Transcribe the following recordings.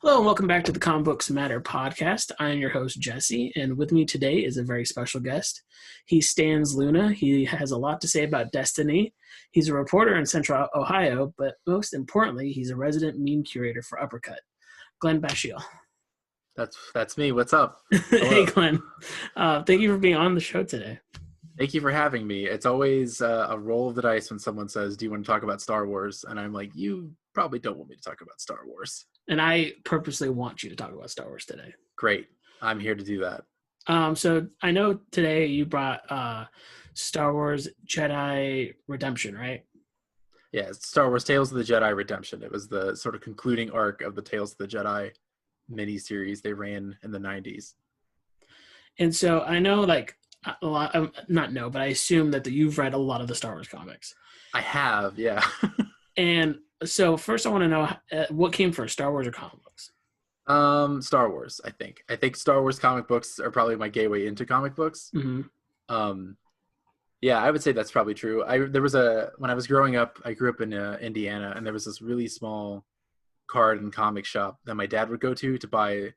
Hello and welcome back to the Comic Books Matter podcast. I am your host, Jesse, and with me today is a very special guest. He stands Luna. He has a lot to say about Destiny. He's a reporter in Central Ohio, but most importantly, he's a resident meme curator for Uppercut. Glenn Battishill. That's me. What's up? Hey, Hello. Glenn. Thank you for being on the show today. Thank you for having me. It's always a roll of the dice when someone says, "Do you want to talk about Star Wars?" And I'm like, "You probably don't want me to talk about Star Wars." And I purposely want you to talk about Star Wars today. Great. I'm here to do that. So I know today you brought Star Wars Jedi Redemption, right? Yeah, it's Star Wars Tales of the Jedi Redemption. It was the sort of concluding arc of the Tales of the Jedi miniseries they ran in the 90s. And so I know, like, a lot, not know, but I assume that you've read a lot of the Star Wars comics. I have, yeah. And so first I want to know what came first, Star Wars or comic books? Star Wars, I think. I think Star Wars comic books are probably my gateway into comic books. Mm-hmm. Yeah, I would say that's probably true. When I was growing up, I grew up in Indiana, and there was this really small card and comic shop that my dad would go to buy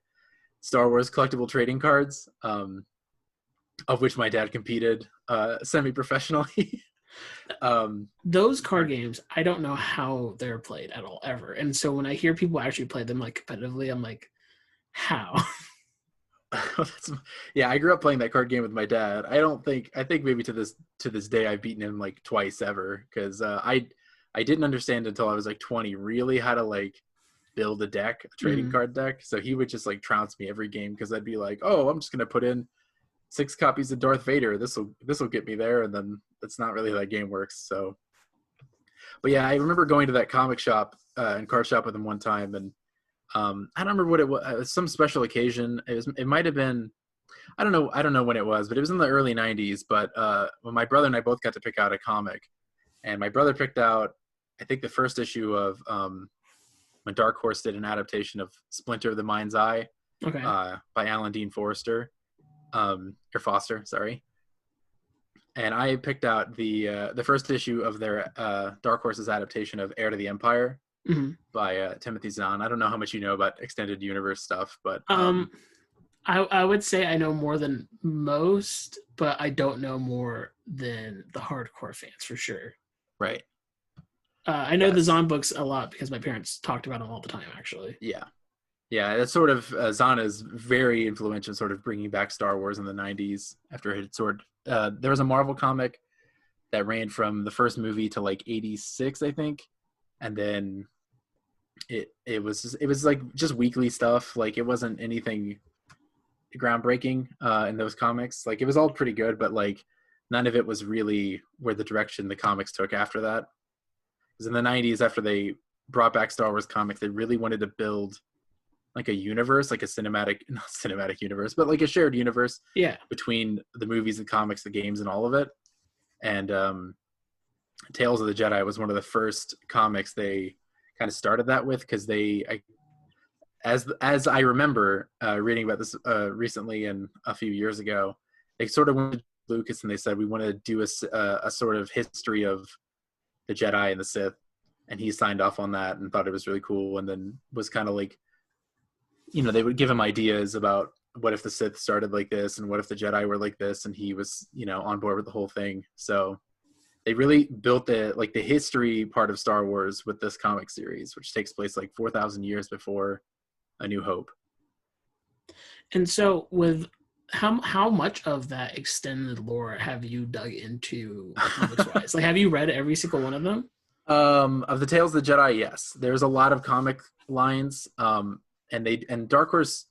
Star Wars collectible trading cards, of which my dad competed semi-professionally. Those card games, I don't know how they're played at all, ever. And so when I hear people actually play them like competitively, I'm like, how? Yeah, I grew up playing that card game with my dad. I think maybe to this day I've beaten him like twice ever, because I didn't understand until I was like 20 really how to like build a deck, a trading card deck. So he would just like trounce me every game, because I'd be like, oh, I'm just gonna put in 6 copies of Darth Vader. This will get me there, and then that's not really how that game works. So, but yeah, I remember going to that comic shop and card shop with him one time, and I don't remember what it was. It was some special occasion. It might have been, I don't know when it was, but it was in the early 90s. But when my brother and I both got to pick out a comic, and my brother picked out, I think, the first issue of when Dark Horse did an adaptation of Splinter of the Mind's Eye, Okay. by Alan Dean Forster, or Foster, sorry. And I picked out the first issue of their Dark Horse's adaptation of Heir to the Empire, by Timothy Zahn. I don't know how much you know about extended universe stuff, but I would say I know more than most, but I don't know more than the hardcore fans for sure. Right. I know the Zahn books a lot because my parents talked about them all the time, actually. Yeah. That's sort of Zahn is very influential, sort of bringing back Star Wars in the 90s after it there was a Marvel comic that ran from the first movie to like 86, I think, and then it was like just weekly stuff. Like, it wasn't anything groundbreaking in those comics. Like, it was all pretty good, but like none of it was really where the direction the comics took after that. Because in the 90s, after they brought back Star Wars comics, they really wanted to build like a universe, like a not cinematic universe, but like a shared universe between the movies, the comics, the games, and all of it. And Tales of the Jedi was one of the first comics they kind of started that with, because as I remember reading about this recently and a few years ago, they sort of went to Lucas and they said, we want to do a sort of history of the Jedi and the Sith, and he signed off on that and thought it was really cool, and then was kind of like, they would give him ideas about what if the Sith started like this, and what if the Jedi were like this, and he was, on board with the whole thing. So they really built the history part of Star Wars with this comic series, which takes place like 4,000 years before A New Hope. And so with how much of that extended lore have you dug into comics wise? Like, have you read every single one of them? Of the Tales of the Jedi, yes. There's a lot of comic lines. And Dark Horse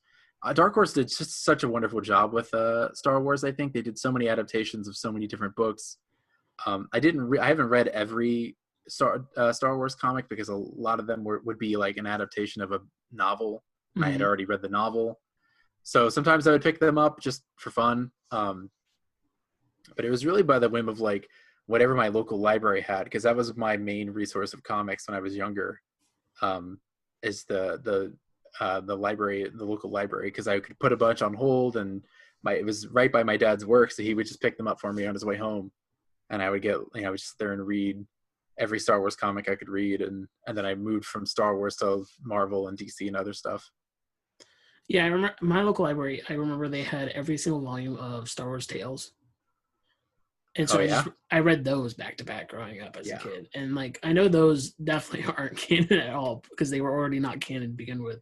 did just such a wonderful job with Star Wars. I think they did so many adaptations of so many different books. I haven't read every Star Wars comic, because a lot of them would be like an adaptation of a novel. Mm-hmm. I had already read the novel, so sometimes I would pick them up just for fun. But it was really by the whim of like whatever my local library had, because that was my main resource of comics when I was younger. Is the library, the local library, because I could put a bunch on hold, and it was right by my dad's work, so he would just pick them up for me on his way home, and I would I would just sit there and read every Star Wars comic I could read, and then I moved from Star Wars to Marvel and DC and other stuff. Yeah, I remember my local library. I remember they had every single volume of Star Wars Tales, and Oh so yeah, I read those back to back growing up as a yeah, kid, and like I know those definitely aren't canon at all because they were already not canon to begin with,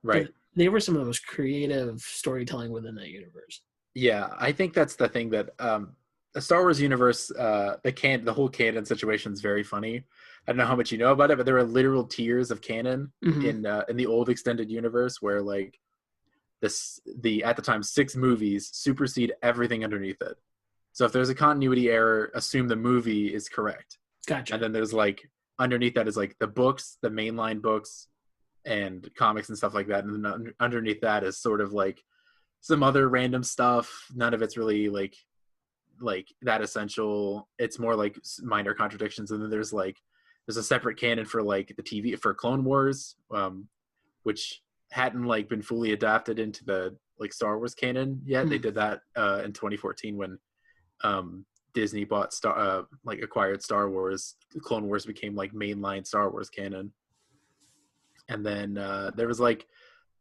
but right. they were some of the most creative storytelling within that universe. Yeah, I think that's the thing that the Star Wars universe, the whole canon situation is very funny. I don't know how much you know about it, but there are literal tiers of canon Hmm. in the old extended universe where like the at the time 6 movies supersede everything underneath it. So if there's a continuity error, assume the movie is correct. And Gotcha. then there's like underneath that is like the books, the mainline books and comics and stuff like that. And then underneath that is sort of like some other random stuff. None of it's really like that essential. It's more like minor contradictions. And then there's a separate canon for like the TV for Clone Wars, which hadn't like been fully adapted into the like Star Wars canon yet. They Hmm. did that in 2014 when Disney bought like acquired Star Wars. Clone Wars became like mainline Star Wars canon. And then there was like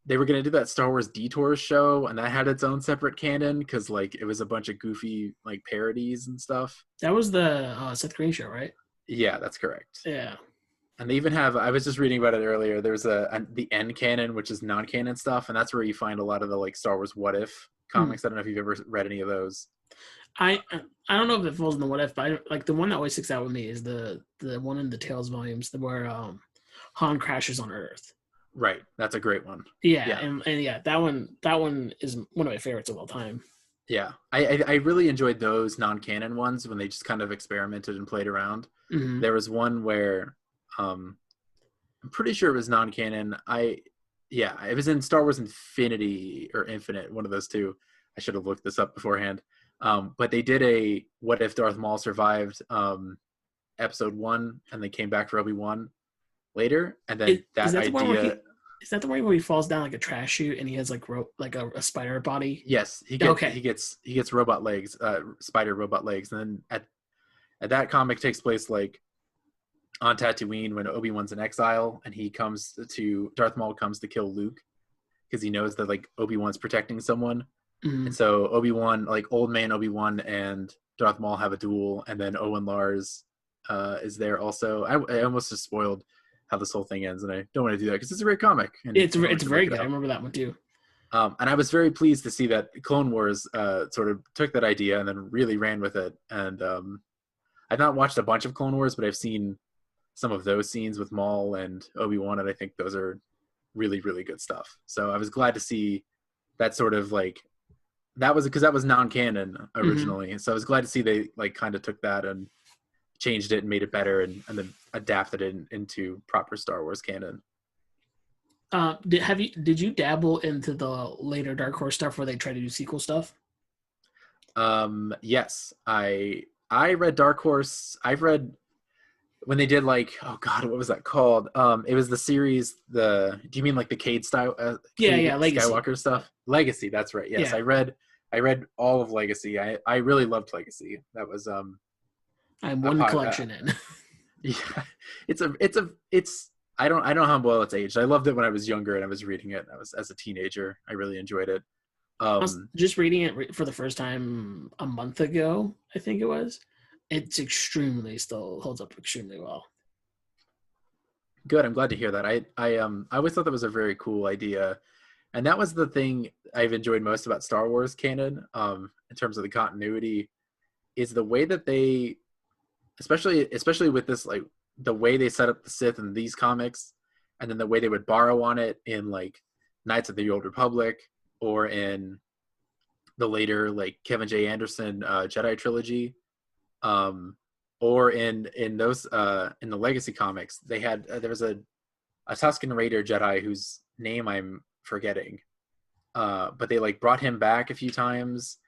they were gonna do that Star Wars Detours show, and that had its own separate canon because like it was a bunch of goofy like parodies and stuff. That was the Seth Green show, right? Yeah, that's correct. Yeah. And they even have I was just reading about it earlier. There's the end canon, which is non-canon stuff, and that's where you find a lot of the like Star Wars What If Hmm. comics. I don't know if you've ever read any of those. I don't know if it falls in the what if, but like the one that always sticks out with me is the one in the Tales volumes where Han crashes on Earth. Right, that's a great one. Yeah, Yeah, and yeah, that one is one of my favorites of all time. yeah. I really enjoyed those non-canon ones when they just kind of experimented and played around. Hmm. There was one where um, I'm pretty sure it was non-canon. Yeah, it was in Star Wars Infinity or Infinite, one of those two. I should have looked this up beforehand. But they did a what if Darth Maul survived episode 1 and they came back for Obi-Wan later, and Is, then is that that the one where idea. the one where he falls down like a trash chute and he has like rope like a spider body? Yes, Okay. he gets robot legs, spider robot legs, and then at that comic takes place like on Tatooine when Obi-Wan's in exile and Darth Maul comes to kill Luke because he knows that like Obi-Wan's protecting someone. Hmm. And so Obi-Wan, like old man Obi-Wan and Darth Maul have a duel, and then Owen Lars is there also. I almost just spoiled how this whole thing ends, and I don't want to do that because it's a great comic and everyone It's should very look it good. I up. remember that one too. And I was very pleased to see that Clone Wars sort of took that idea and then really ran with it. And I've not watched a bunch of Clone Wars, but I've seen some of those scenes with Maul and Obi-Wan, and I think those are really, really good stuff. So I was glad to see that sort of like that was because that was non-canon Hmm. originally. So I was glad to see they like kind of took that and changed it and made it better and then adapted it into proper Star Wars canon. Did you dabble into the later Dark Horse stuff where they try to do sequel stuff? Yes, I read Dark Horse. I've read when they did like oh god, what was that called? It was the series. Do you mean like the Yeah, Cade yeah, Legacy. Skywalker stuff? Legacy. That's right. Yes, Yeah, I read all of Legacy. I really loved Legacy. That was I'm a one pod. collection in. Yeah, it's I don't know how well it's aged. I loved it when I was younger and I was reading it. I was as a teenager. I really enjoyed it. I was Um, just reading it for the first time a month ago, I think it was. It's extremely still holds up extremely well. Good. I'm glad to hear that. I always thought that was a very cool idea, and that was the thing I've enjoyed most about Star Wars canon. In terms of the continuity, is the way that they, especially with this like the way they set up the Sith in these comics, and then the way they would borrow on it in like Knights of the Old Republic or in the later like Kevin J. Anderson Jedi trilogy, um, or in those in the Legacy comics, they had there was a Tusken Raider Jedi whose name I'm forgetting, but they like brought him back a few times,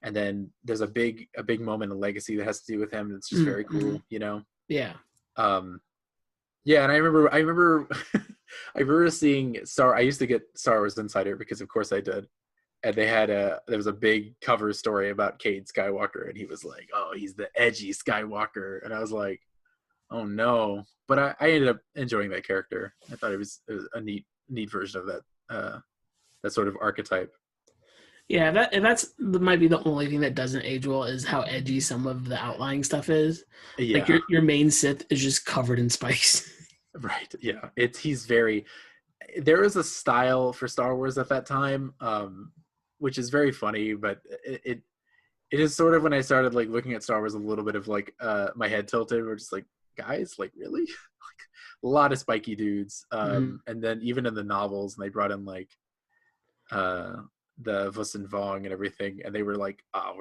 and then there's a big moment in Legacy that has to do with him. It's just very Mm-hmm. cool, you know. Yeah. Um, yeah, and I remember I remember seeing Star. I used to get Star Wars Insider because of course I did, and there was a big cover story about Cade Skywalker, and he was like, "Oh, he's the edgy Skywalker," and I was like, "Oh no!" But I ended up enjoying that character. I thought it was a neat version of that that sort of archetype. Yeah, that might be the only thing that doesn't age well is how edgy some of the outlying stuff is. Like Yeah, your main Sith is just covered in spikes. right. Yeah, he's very. There was a style for Star Wars at that time, which is very funny, but it is sort of when I started like looking at Star Wars a little bit of like my head tilted. We're just like, guys, like really, like a lot of spiky dudes. Mhm. And then even in the novels, and they brought in like uh the Vusin Vong and everything, and they were like, oh,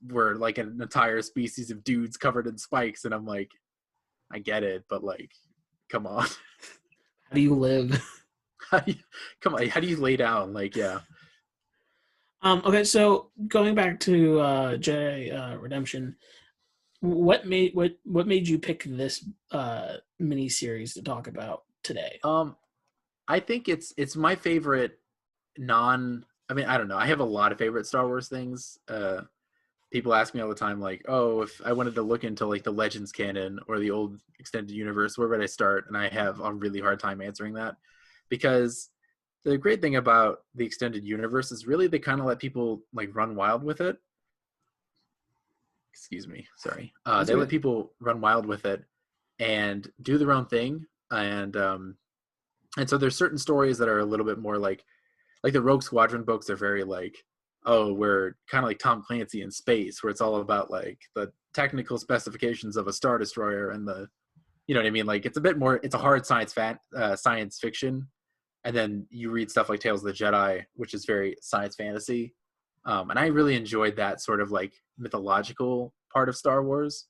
we're like an entire species of dudes covered in spikes, and I'm like, I get it, but like, come on. How do you live? Come on, how do you lay down? Like, yeah. Okay, so going back to Jedi Redemption, what made you pick this mini series to talk about today? Um, I think it's my favorite non. I mean, I don't know. I have a lot of favorite Star Wars things. People ask me all the time, like, "Oh, if I wanted to look into like the Legends canon or the old extended universe, where would I start?" And I have a really hard time answering that because the great thing about the extended universe is really they kind of let people like run wild with it. Excuse me, sorry. That's They let okay. people run wild with it and do their own thing, and so there's certain stories that are a little bit more like the Rogue Squadron books are very like, oh, we're kind of like Tom Clancy in space, where it's all about like the technical specifications of a Star Destroyer and the, you know what I mean? Like it's a bit more, it's a hard science fiction. And then you read stuff like Tales of the Jedi, which is very science fantasy. And I really enjoyed that sort of like mythological part of Star Wars,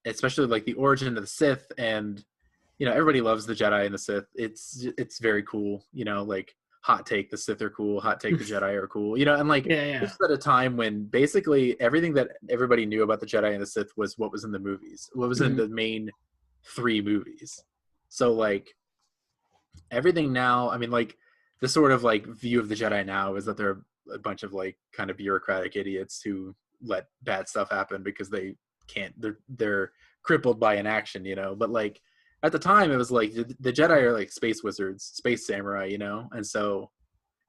especially like the origin of the Sith. And everybody loves the Jedi and the Sith. It's very cool. Like hot take, the Sith are cool. Hot take, the Jedi are cool. And like Yeah, yeah. this is at a time when basically everything that everybody knew about the Jedi and the Sith was what was in the movies. What was in Mhm. the main 3 movies. So like everything now, I mean, like the sort of like view of the Jedi now is that they're a bunch of like kind of bureaucratic idiots who let bad stuff happen because they can't. They're crippled by inaction, But like at the time, it was like the Jedi are like space wizards, space samurai, and so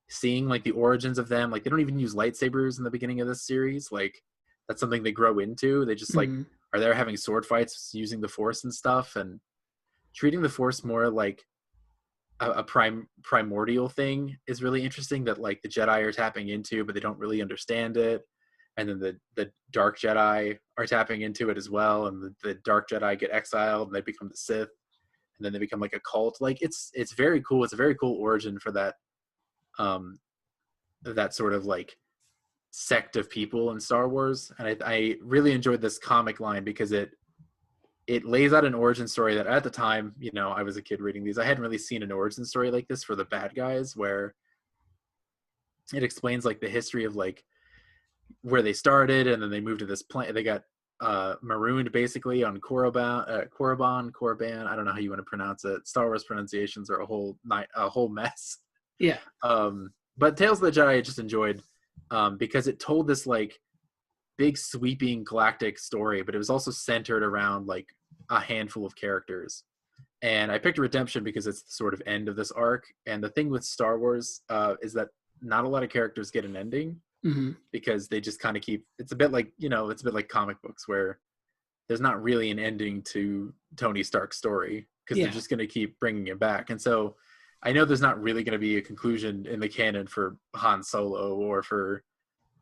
seeing like the origins of them, like they don't even use lightsabers in the beginning of this series, like that's something they grow into. They just like Mhm. are there having sword fights using the Force and stuff, and treating the Force more like a primordial thing is really interesting that like the Jedi are tapping into, but they don't really understand it. And then the Dark Jedi are tapping into it as well, and the Dark Jedi get exiled and they become the Sith, and then they become like a cult. Like it's very cool. It's a very cool origin for um that sort of like sect of people in Star Wars. And I really enjoyed this comic line because it lays out an origin story that at the time, I was a kid reading these. I hadn't really seen an origin story like this for the bad guys, where it explains like the history of like where they started, and then they moved to this planet. They got marooned basically on Korriban. I don't know how you want to pronounce it. Star Wars pronunciations are a whole mess. Yeah. But Tales of the Jedi I just enjoyed because it told this like big sweeping galactic story, but it was also centered around like a handful of characters. And I picked Redemption because it's the sort of end of this arc. And the thing with Star Wars is that not a lot of characters get an ending Mhm. because they just kind of keep. It's a bit like it's a bit like comic books where there's not really an ending to Tony Stark's story because they're Yeah. just going to keep bringing it back. And so I know there's not really going to be a conclusion in the canon for Han Solo or for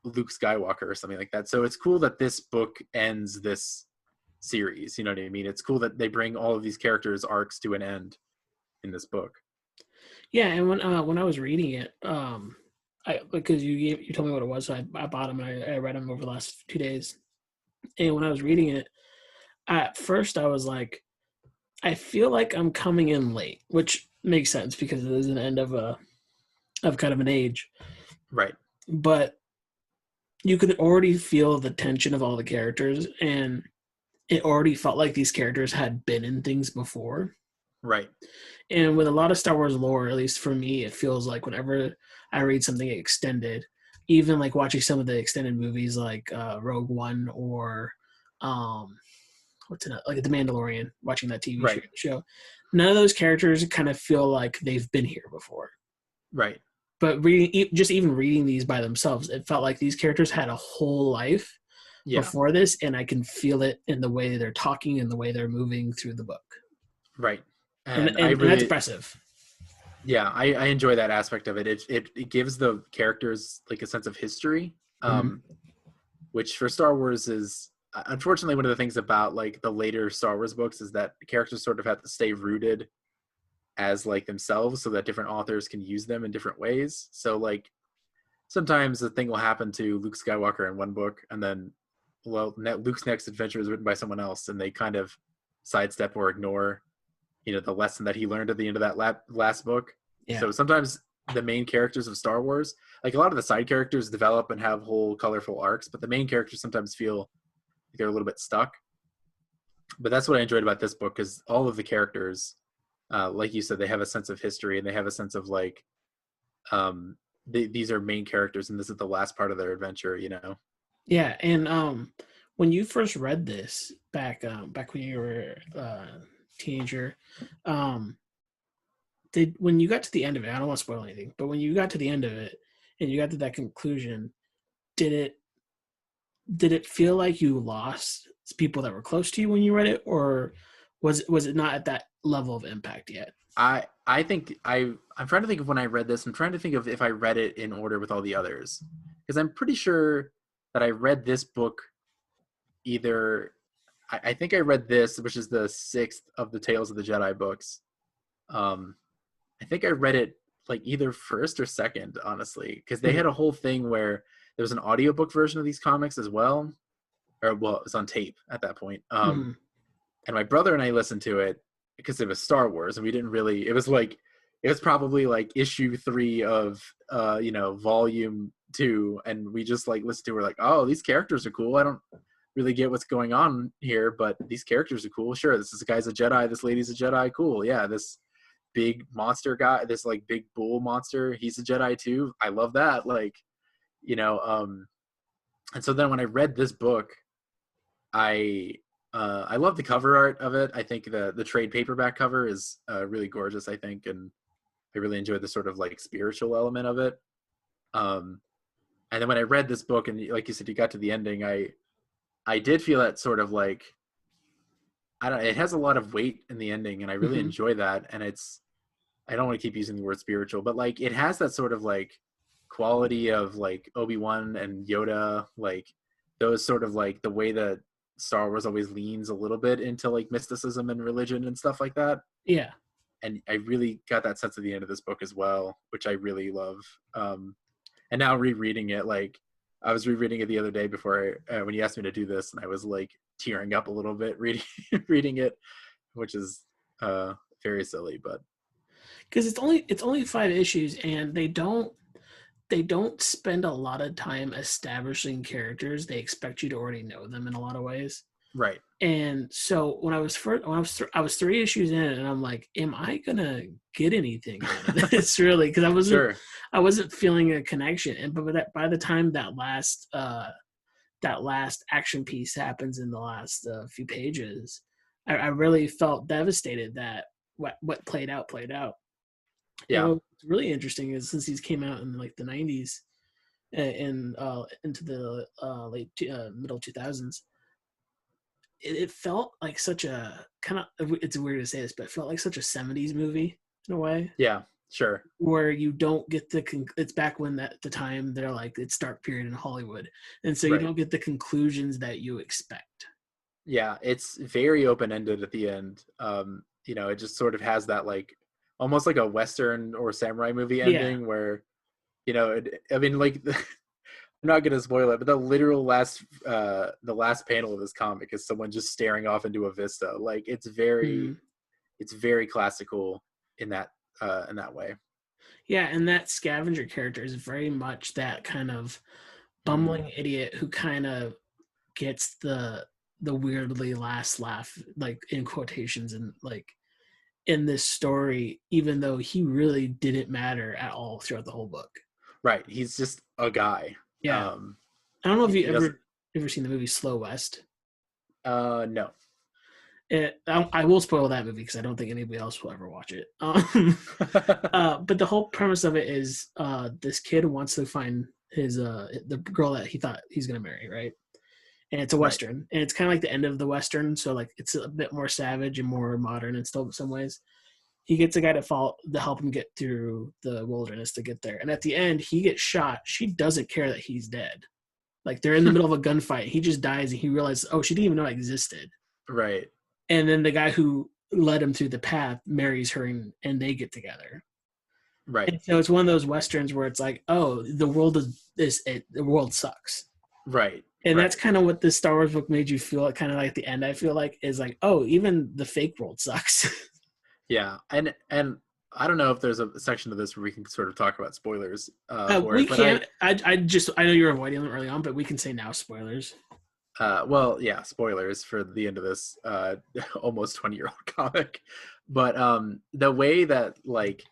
Luke Skywalker or something like that. So it's cool that this book ends this series. You know what I mean? It's cool that they bring all of these characters' arcs to an end in this book. Yeah, and when I was reading it, I because you told me what it was, so I bought them and I read them over the last 2 days. And when I was reading it, at first I was like, I feel like I'm coming in late, which makes sense because it is an end of kind of an age. Right. But you could already feel the tension of all the characters, and it already felt like these characters had been in things before. Right. And with a lot of Star Wars lore, at least for me, it feels like whenever I read something extended, even like watching some of the extended movies like Rogue One or um, what's it like The Mandalorian, watching that TV Right. show, none of those characters kind of feel like they've been here before. Right. But just even reading these by themselves, it felt like these characters had a whole life Yeah. before this, and I can feel it in the way they're talking and the way they're moving through the book. Right. And And I and that's really, impressive. yeah, I enjoy that aspect of it. It gives the characters like a sense of history, Mhm. which for Star Wars is unfortunately one of the things about like the later Star Wars books is that the characters sort of have to stay rooted as like themselves so that different authors can use them in different ways. So like sometimes a thing will happen to Luke Skywalker in one book, and then Luke's next adventure is written by someone else, and they kind of sidestep or ignore, the lesson that he learned at the end of that last book. Yeah. So sometimes the main characters of Star Wars, like a lot of the side characters, develop and have whole colorful arcs, but the main characters sometimes feel like they're a little bit stuck. But that's what I enjoyed about this book, because all of the characters, like you said, they have a sense of history and they have a sense of like, um, these are main characters and this is the last part of their adventure. Yeah, and when you first read this back when you were teenager, um, when you got to the end of it, I don't want to spoil anything, but when you got to the end of it and you got to that conclusion, did it feel like you lost people that were close to you when you read it, or was it not at that level of impact yet? I think I'm trying to think of when I read this. I'm trying to think of if I read it in order with all the others, because I'm pretty sure that I read this book either. I think I read this, which is the sixth of the Tales of the Jedi books. I think I read it like either first or second, honestly, because they had a whole thing where there was an audiobook version of these comics as well, or well, it was on tape at that point. Mm-hmm. And my brother and I listened to it because it was Star Wars, and we didn't really. It was probably like issue 3 of volume 2, and we just like listened to it. We're like, oh, these characters are cool. I don't really get what's going on here, but these characters are cool. Sure, this guy's a Jedi. This lady's a Jedi. Cool. Yeah, this big monster guy, this like big bull monster, he's a Jedi too. I love that. Like, and so then when I read this book, I love the cover art of it. I think the trade paperback cover is really gorgeous, I think, and I really enjoyed the sort of like spiritual element of it. And then when I read this book, and like you said, you got to the ending, I did feel that sort of like, it has a lot of weight in the ending, and I really Mm-hmm. enjoy that. And I don't want to keep using the word spiritual, but like it has that sort of like quality of like Obi-Wan and Yoda, like those sort of like the way that Star Wars always leans a little bit into like mysticism and religion and stuff like that. Yeah. And I really got that sense at the end of this book as well, which I really love. And now rereading it, like I was rereading it the other day before when you asked me to do this, and I was like tearing up a little bit reading it, which is very silly, but Because it's only 5 issues, and they don't spend a lot of time establishing characters. They expect you to already know them in a lot of ways. right. And so I was 3 issues in, and I'm like, am I gonna get anything out of this really? Because Sure. I wasn't feeling a connection. And but by the time that last action piece happens in the last few pages, I really felt devastated that what played out. And Yeah. what's really interesting is since these came out in like the 90s and into the late middle 2000s, it felt like such a kind of, it's weird to say this, but it felt like such a 70s movie in a way, Yeah. Sure. where you don't get it's back when at the time they're like it's dark period in Hollywood, and so you Right. don't get the conclusions that you expect. Yeah, it's very open-ended at the end. It just sort of has that like almost like a Western or samurai movie Yeah. ending where, I mean, like I'm not gonna spoil it, but the last panel of this comic is someone just staring off into a vista. Like Mhm. it's very classical in that way. Yeah, and that scavenger character is very much that kind of Mm, bumbling idiot who kind of gets the weirdly last laugh, like in quotations, and like in this story, even though he really didn't matter at all throughout the whole book. right. He's just a guy. Yeah. Um, I don't know if you he doesn't. ever seen the movie Slow West. No. I will spoil that movie because I don't think anybody else will ever watch it. But the whole premise of it is this kid wants to find his the girl that he thought he's gonna marry, right? And it's a Right. western, and it's kind of like the end of the western, so like it's a bit more savage and more modern, and still in some ways. He gets a guy to help him get through the wilderness to get there, and at the end, he gets shot. She doesn't care that he's dead. Like they're in the middle of a gunfight, he just dies, and he realizes, oh, she didn't even know I existed. Right. And then the guy who led him through the path marries her, and they get together. Right. And so it's one of those westerns where it's like, oh, the world the world sucks. Right. And right. that's kind of what the Star Wars book made you feel. Kind of like the end, I feel like, is like, oh, even the fake world sucks. Yeah, and I don't know if there's a section of this where we can sort of talk about spoilers. We can't. I know you're avoiding them early on, but we can say now spoilers. Well, yeah, spoilers for the end of this almost 20-year-old comic. But the way that, like,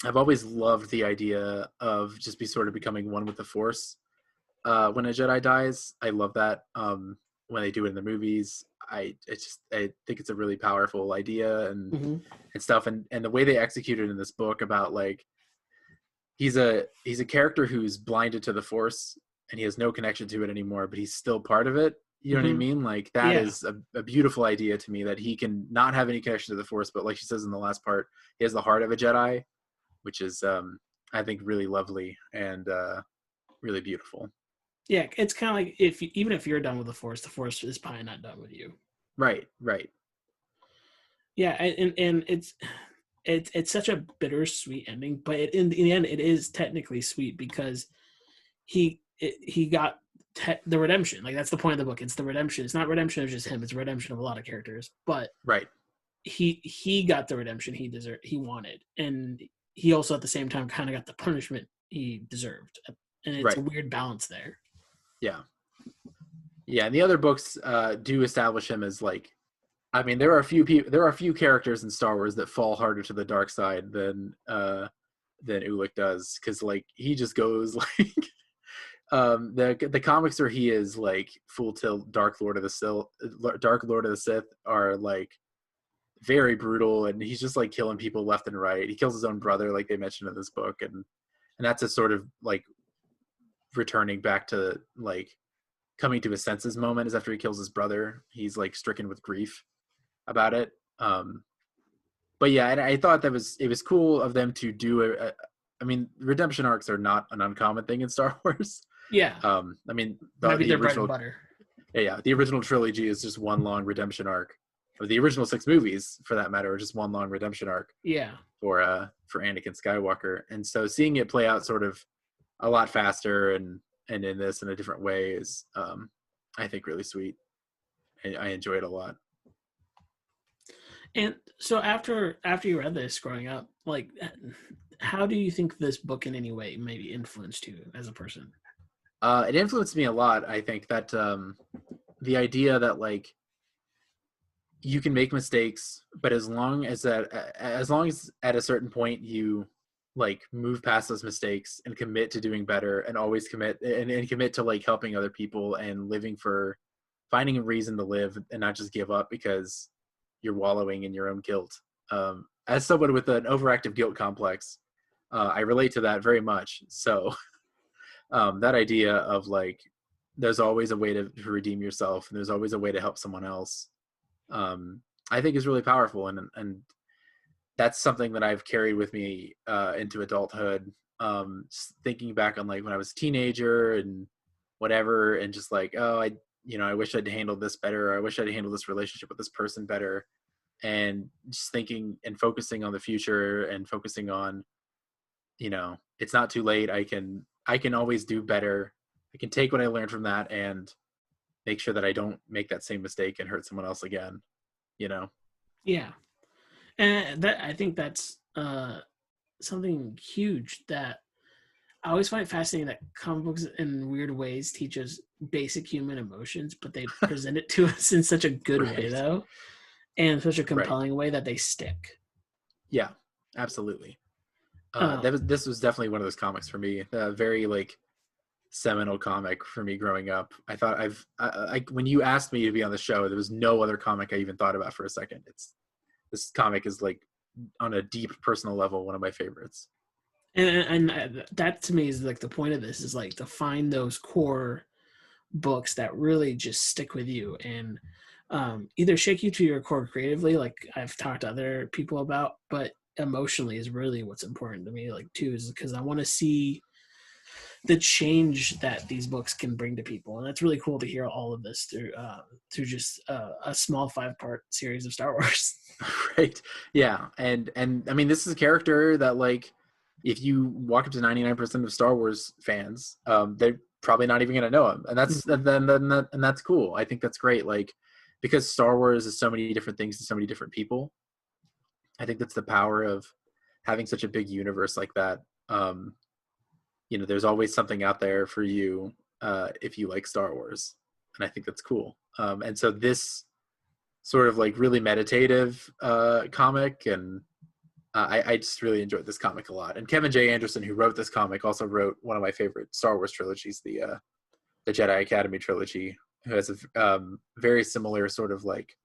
I've always loved the idea of just sort of becoming one with the Force when a Jedi dies. I love that. When they do it in the movies, I think it's a really powerful idea and stuff. And the way they execute it in this book about, like, he's a character who's blinded to the Force and he has no connection to it anymore, but he's still part of it. You know what I mean? Like, that is a beautiful idea to me, that he can not have any connection to the Force, but like she says in the last part, he has the heart of a Jedi, which is, I think, really lovely and really beautiful. Yeah, it's kind of like even if you're done with the Force is probably not done with you. Right. Yeah, and it's such a bittersweet ending, but in the end, it is technically sweet because he got the redemption. Like, that's the point of the book. It's the redemption. It's not redemption of just him. It's redemption of a lot of characters. But right, he got the redemption he wanted, and he also at the same time kind of got the punishment he deserved. And it's a weird balance there. Yeah. And the other books do establish him as, like, I mean, there are a few characters in Star Wars that fall harder to the dark side than Ulick does, because, like, he just goes like the comics where he is like full tilt Dark Lord of the Sith are, like, very brutal, and he's just, like, killing people left and right. He kills his own brother, like they mentioned in this book, and that's a sort of, like, returning back to, like, coming to his senses moment is after he kills his brother. He's, like, stricken with grief about it. But yeah, and I thought it was cool of them to do I mean, redemption arcs are not an uncommon thing in Star Wars. Yeah. I mean, maybe the their bread original and butter. Yeah, the original trilogy is just one long redemption arc. Or the original 6 movies, for that matter, are just one long redemption arc. Yeah. For Anakin Skywalker. And so seeing it play out sort of a lot faster and in this in a different way is, I think, really sweet. I enjoy it a lot. And so after you read this growing up, like, how do you think this book in any way maybe influenced you as a person? It influenced me a lot. I think that the idea that, like, you can make mistakes, but as long as at a certain point you, like, move past those mistakes and commit to doing better, and always commit to, like, helping other people and finding a reason to live, and not just give up because you're wallowing in your own guilt. As someone with an overactive guilt complex, I relate to that very much. So that idea of, like, there's always a way to redeem yourself, and there's always a way to help someone else, I think is really powerful. And that's something that I've carried with me into adulthood. Just thinking back on, like, when I was a teenager and whatever, and just like, oh, I wish I'd handled this better. Or I wish I'd handled this relationship with this person better. And just thinking and focusing on the future and focusing on, it's not too late. I can always do better. I can take what I learned from that and make sure that I don't make that same mistake and hurt someone else again, Yeah. And I think that's something huge that I always find fascinating, that comic books in weird ways teach us basic human emotions, but they present it to us in such a good way, though, and such a compelling way that they stick. Yeah, absolutely. This was definitely one of those comics for me. Very, like, seminal comic for me growing up. I thought when you asked me to be on the show, there was no other comic I even thought about for a second. This comic is like on a deep personal level one of my favorites. And that to me is like the point of this, is like to find those core books that really just stick with you and either shake you to your core creatively, like I've talked to other people about, but emotionally is really what's important to me, like too, is because I want to see the change that these books can bring to people. And that's really cool to hear all of this through just a small 5-part series of Star Wars. Right. Yeah. And I mean, this is a character that, like, if you walk up to 99% of Star Wars fans, they're probably not even going to know him. And that's, and that's cool. I think that's great. Like, because Star Wars is so many different things to so many different people. I think that's the power of having such a big universe like that. There's always something out there for you if you like Star Wars. And I think that's cool. And so this sort of like really meditative comic, and I just really enjoyed this comic a lot. And Kevin J. Anderson, who wrote this comic, also wrote one of my favorite Star Wars trilogies, the Jedi Academy trilogy, who has a very similar sort of like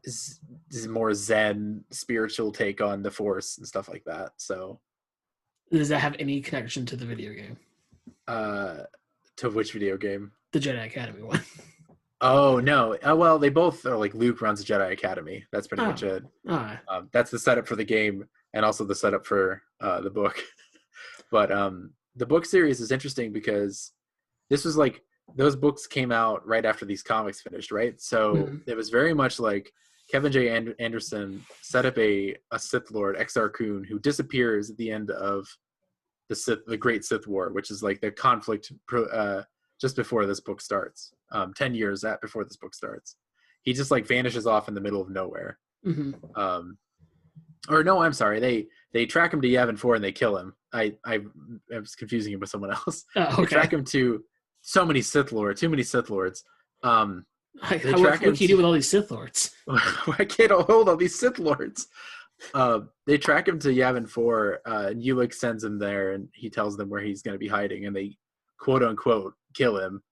is more Zen spiritual take on the Force and stuff like that. So does that have any connection to the video game? To which video game? The Jedi Academy one. Oh no! Well, they both are like Luke runs a Jedi Academy. That's pretty much it. That's the setup for the game, and also the setup for the book. But the book series is interesting because this was like those books came out right after these comics finished, right? So it was very much like Kevin J. Anderson set up a Sith Lord, Exar Kun, who disappears at the end of the Great Sith War, which is like the conflict just before this book starts. 10 years before this book starts, he just like vanishes off in the middle of nowhere. Or no, I'm sorry, they track him to Yavin 4 and they kill him. I was confusing him with someone else. They track him to too many Sith Lords. What can you do with all these Sith Lords? I can't hold all these Sith Lords. They track him to Yavin 4, and Ulick sends him there, and he tells them where he's going to be hiding, and they quote unquote kill him.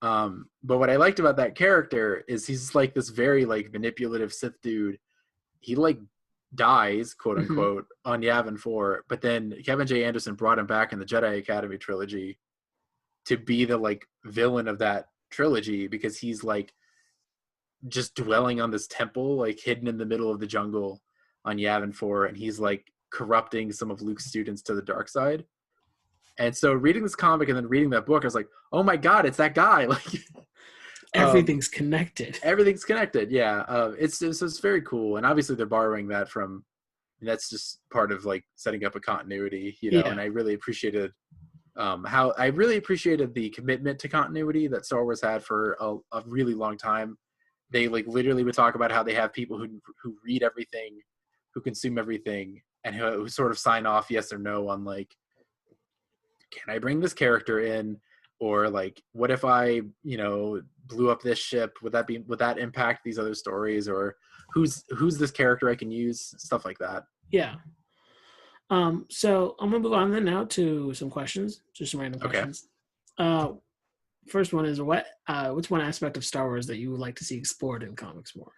But what I liked about that character is he's like this very like manipulative Sith dude. He like dies, quote unquote, on Yavin 4, but then Kevin J. Anderson brought him back in the Jedi Academy trilogy to be the like villain of that trilogy, because he's like just dwelling on this temple like hidden in the middle of the jungle on Yavin 4, and he's like corrupting some of Luke's students to the dark side. And so reading this comic and then reading that book, I was like, oh my god, it's that guy. Like everything's connected. Everything's connected. Yeah. It's very cool. And obviously they're borrowing that from, that's just part of like setting up a continuity, and I really appreciated the commitment to continuity that Star Wars had for a really long time. They like literally would talk about how they have people who read everything, who consume everything, and who sort of sign off yes or no on like, can I bring this character in? Or like, what if I, blew up this ship? Would that impact these other stories? Or who's this character I can use? Stuff like that. Yeah. So I'm gonna move on then now to some questions, just some random questions. First one is what's one aspect of Star Wars that you would like to see explored in comics more?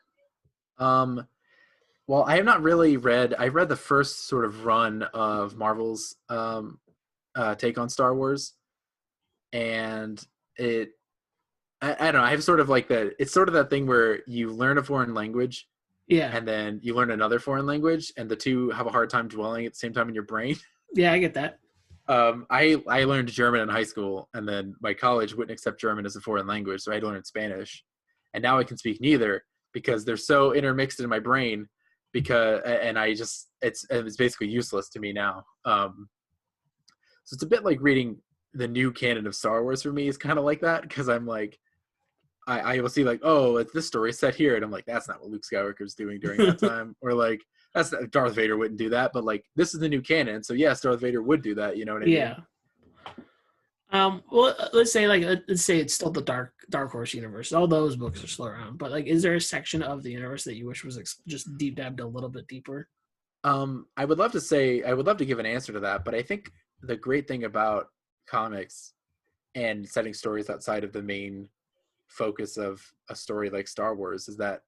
Well, I have not really read. I read the first sort of run of Marvel's take on Star Wars, and I don't know. I have sort of like it's sort of that thing where you learn a foreign language, and then you learn another foreign language, and the two have a hard time dwelling at the same time in your brain. Yeah, I get that. I learned German in high school, and then my college wouldn't accept German as a foreign language, so I had to learn Spanish, and now I can speak neither because they're so intermixed in my brain. It's basically useless to me now. So it's a bit like reading the new canon of Star Wars for me is kind of like that, because I'm like, I will see like, oh, this story set here, and I'm like, that's not what Luke Skywalker's doing during that time, or like, Darth Vader wouldn't do that, but like, this is the new canon, so yes, Darth Vader would do that. You know what I mean? Yeah. Well, let's say it's still the Dark Horse universe. All those books are still around, but like, is there a section of the universe that you wish was just deep dived a little bit deeper? I would love to give an answer to that, but I think the great thing about comics and setting stories outside of the main focus of a story like Star Wars is that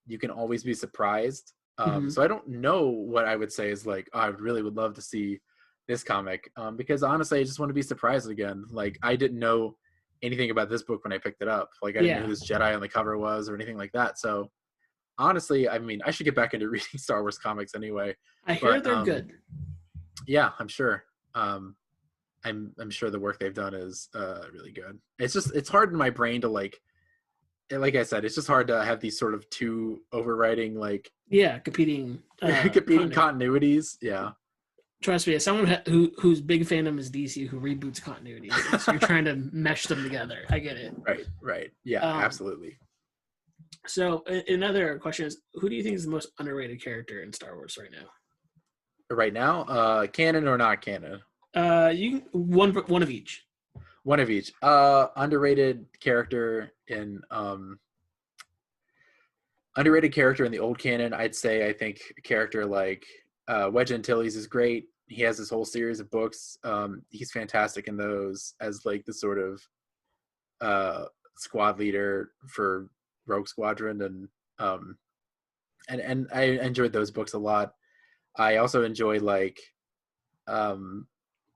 you can always be surprised. Hmm. So I don't know what I would say is like, oh, I really would love to see this comic, because honestly, I just want to be surprised again. Like, I didn't know anything about this book when I picked it up. Like, I didn't know Yeah, who this Jedi on the cover was or anything like that. So honestly, I mean, I should get back into reading Star Wars comics anyway. I hear But they're good. yeah, I'm sure. I'm sure the work they've done is really good. It's hard in my brain to like I said, it's just hard to have these sort of two overriding like Yeah, competing competing content. continuities. Yeah. Trust me, as someone whose big fandom is DC, who reboots continuity, so you're trying to mesh them together. I get it. Right. Yeah, absolutely. So another question is, who do you think is the most underrated character in Star Wars right now? Right now, canon or not canon? You one of each. One of each. Underrated character in the old canon, I'd say I think a character like Wedge Antilles is great. He has this whole series of books. He's fantastic in those as like the sort of squad leader for Rogue Squadron, and I enjoyed those books a lot. I also enjoyed like I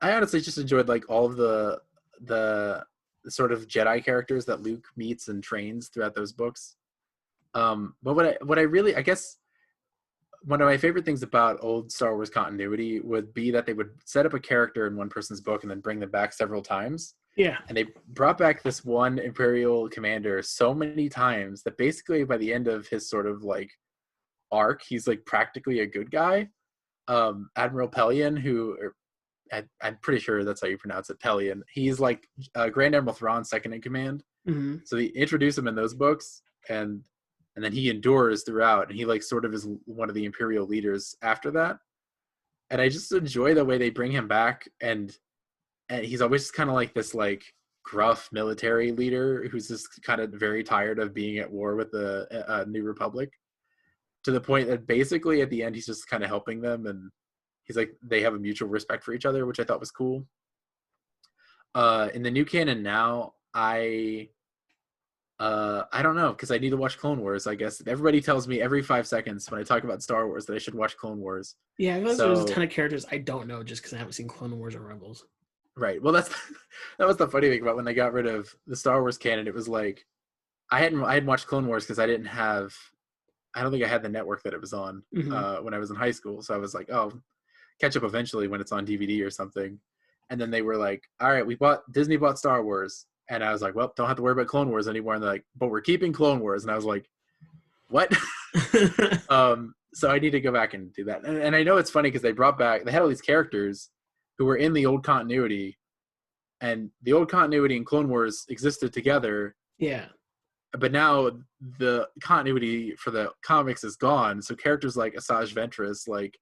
honestly just enjoyed like all of the sort of Jedi characters that Luke meets and trains throughout those books. But what I really, I guess one of my favorite things about old Star Wars continuity would be that they would set up a character in one person's book and then bring them back several times. Yeah. And they brought back this one Imperial commander so many times that basically by the end of his sort of like arc, he's like practically a good guy. Admiral Pelion, I'm pretty sure that's how you pronounce it, Pelion. He's like Grand Admiral Thrawn's second in command. Mm-hmm. So they introduce him in those books, and then he endures throughout, and he like sort of is one of the Imperial leaders after that. And I just enjoy the way they bring him back, and he's always just kind of like this like gruff military leader who's just kind of very tired of being at war with the New Republic, to the point that basically at the end he's just kind of helping them, and he's like they have a mutual respect for each other, which I thought was cool. In the new canon now, I don't know, because I need to watch Clone Wars. I guess everybody tells me every 5 seconds when I talk about Star Wars that I should watch Clone Wars. Yeah, there's a ton of characters I don't know just because I haven't seen Clone Wars or Rebels. Right. Well, that was the funny thing about when they got rid of the Star Wars canon. It was like I hadn't watched Clone Wars because I don't think I had the network that it was on when I was in high school. So I was like, oh, catch up eventually when it's on DVD or something. And then they were like, all right, Disney bought Star Wars. And I was like, well, don't have to worry about Clone Wars anymore. And they're like, but we're keeping Clone Wars. And I was like, what? So I need to go back and do that. And I know it's funny because they had all these characters who were in the old continuity, and the old continuity and Clone Wars existed together. Yeah. But now the continuity for the comics is gone. So characters like Asajj Ventress, like,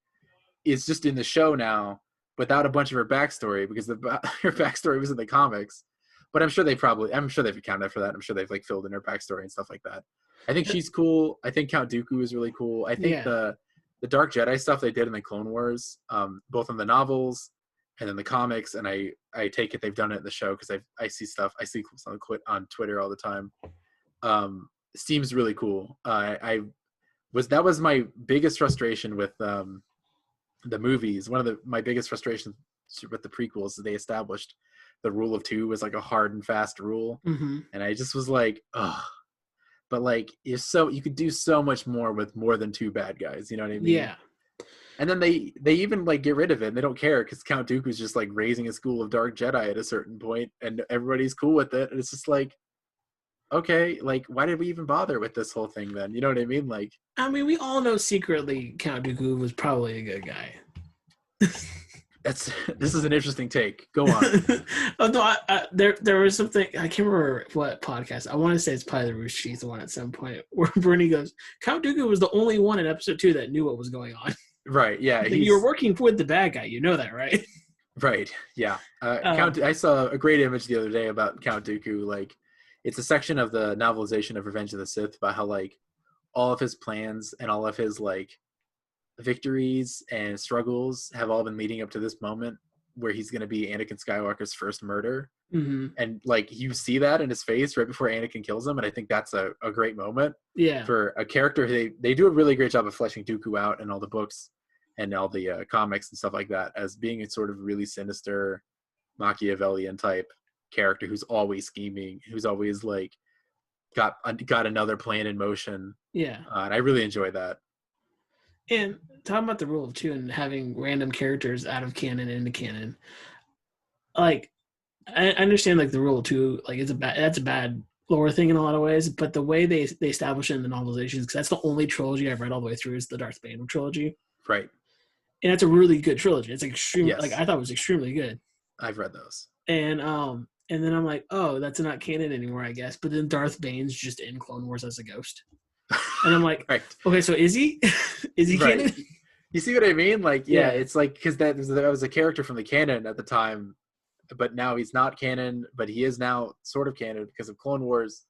is just in the show now without a bunch of her backstory, because her backstory was in the comics. But I'm sure they've accounted for that. I'm sure they've like filled in her backstory and stuff like that. I think she's cool. I think Count Dooku is really cool. I think the Dark Jedi stuff they did in the Clone Wars, both in the novels and in the comics, and I take it they've done it in the show because I see clips on Twitter all the time. Seems really cool. That was my biggest frustration with the movies. One of my biggest frustrations with the prequels is they established the rule of two was like a hard and fast rule, and I just was like, oh, but like you could do so much more with more than two bad guys. You know what I mean? Yeah. And then they even like get rid of it, and they don't care because Count Dooku's just like raising a school of dark Jedi at a certain point, and everybody's cool with it. And it's just like, okay, like why did we even bother with this whole thing then? You know what I mean? Like, I mean, we all know secretly Count Dooku was probably a good guy. This is an interesting take. Go on. Although there was something, I can't remember what podcast. I want to say it's probably the Rooster Teeth one at some point where Bernie goes, Count Dooku was the only one in episode 2 that knew what was going on. Right. Yeah. You were working with the bad guy. You know that, right? Right. Yeah. I saw a great image the other day about Count Dooku. Like, it's a section of the novelization of Revenge of the Sith about how like all of his plans and all of his like victories and struggles have all been leading up to this moment where he's going to be Anakin Skywalker's first murder. Mm-hmm. And like you see that in his face right before Anakin kills him, and I think that's a great moment for a character. They do a really great job of fleshing Dooku out in all the books and all the comics and stuff like that as being a sort of really sinister Machiavellian type character who's always scheming, who's always like got another plan in motion. And I really enjoy that. And talking about the rule of two and having random characters out of canon into canon, like I understand like the rule of two, like that's a bad lore thing in a lot of ways, but the way they establish it in the novelizations, because that's the only trilogy I've read all the way through, is the Darth Bane trilogy. Right. And that's a really good trilogy. It's like extremely, like I thought it was extremely good. I've read those. And then I'm like, oh, that's not canon anymore, I guess. But then Darth Bane's just in Clone Wars as a ghost. And I'm like, okay, so is he? Is he canon? You see what I mean? Like, it's like, because that was a character from the canon at the time, but now he's not canon, but he is now sort of canon because of Clone Wars.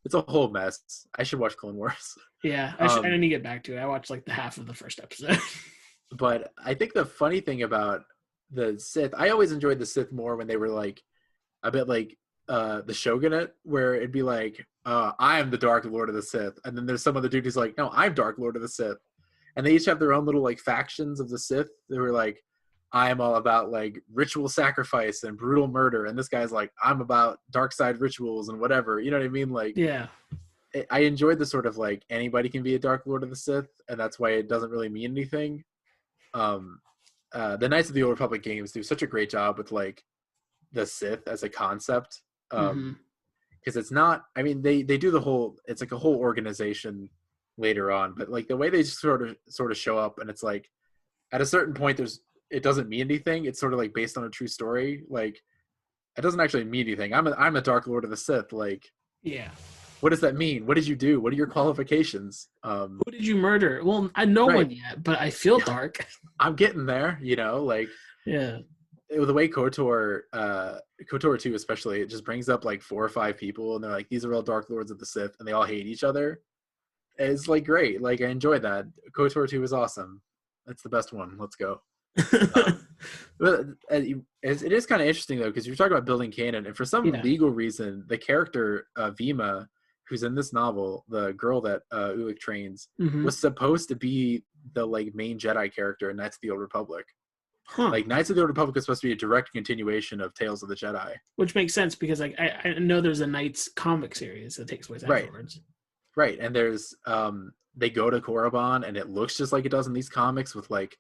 It's a whole mess. I should watch Clone Wars. Yeah, I need to get back to it. I watched like the half of the first episode. But I think the funny thing about the Sith, I always enjoyed the Sith more when they were like a bit like the Shogunate, where it'd be like, I am the Dark Lord of the Sith, and then there's some other dude who's like, no, I'm Dark Lord of the Sith, and they each have their own little like factions of the Sith. They were like, I am all about like ritual sacrifice and brutal murder, and this guy's like, I'm about dark side rituals and whatever. You know what I mean? Like, I enjoyed the sort of like anybody can be a Dark Lord of the Sith, and that's why it doesn't really mean anything. The Knights of the Old Republic games do such a great job with like the Sith as a concept. Because it's not, I mean, they do the whole, it's like a whole organization later on, but like the way they sort of show up, and it's like at a certain point it doesn't mean anything. It's sort of like based on a true story. Like it doesn't actually mean anything. I'm a Dark Lord of the Sith. Like, what does that mean? What did you do? What are your qualifications? Who did you murder? Well, I know one yet, but I feel dark. I'm getting there, you know, like the way KOTOR 2 especially, it just brings up like 4 or 5 people, and they're like, these are all Dark Lords of the Sith, and they all hate each other. It's like great. Like I enjoyed that. KOTOR 2 is awesome. That's the best one. Let's go. But it is kind of interesting though, because you're talking about building canon, and for some legal reason, the character Vima, who's in this novel, the girl that Ulick trains, was supposed to be the like main Jedi character in Knights of the Old Republic. Like Knights of the Old Republic is supposed to be a direct continuation of Tales of the Jedi, which makes sense because like I know there's a Knights comic series that takes place afterwards. Right, and there's they go to Korriban, and it looks just like it does in these comics with like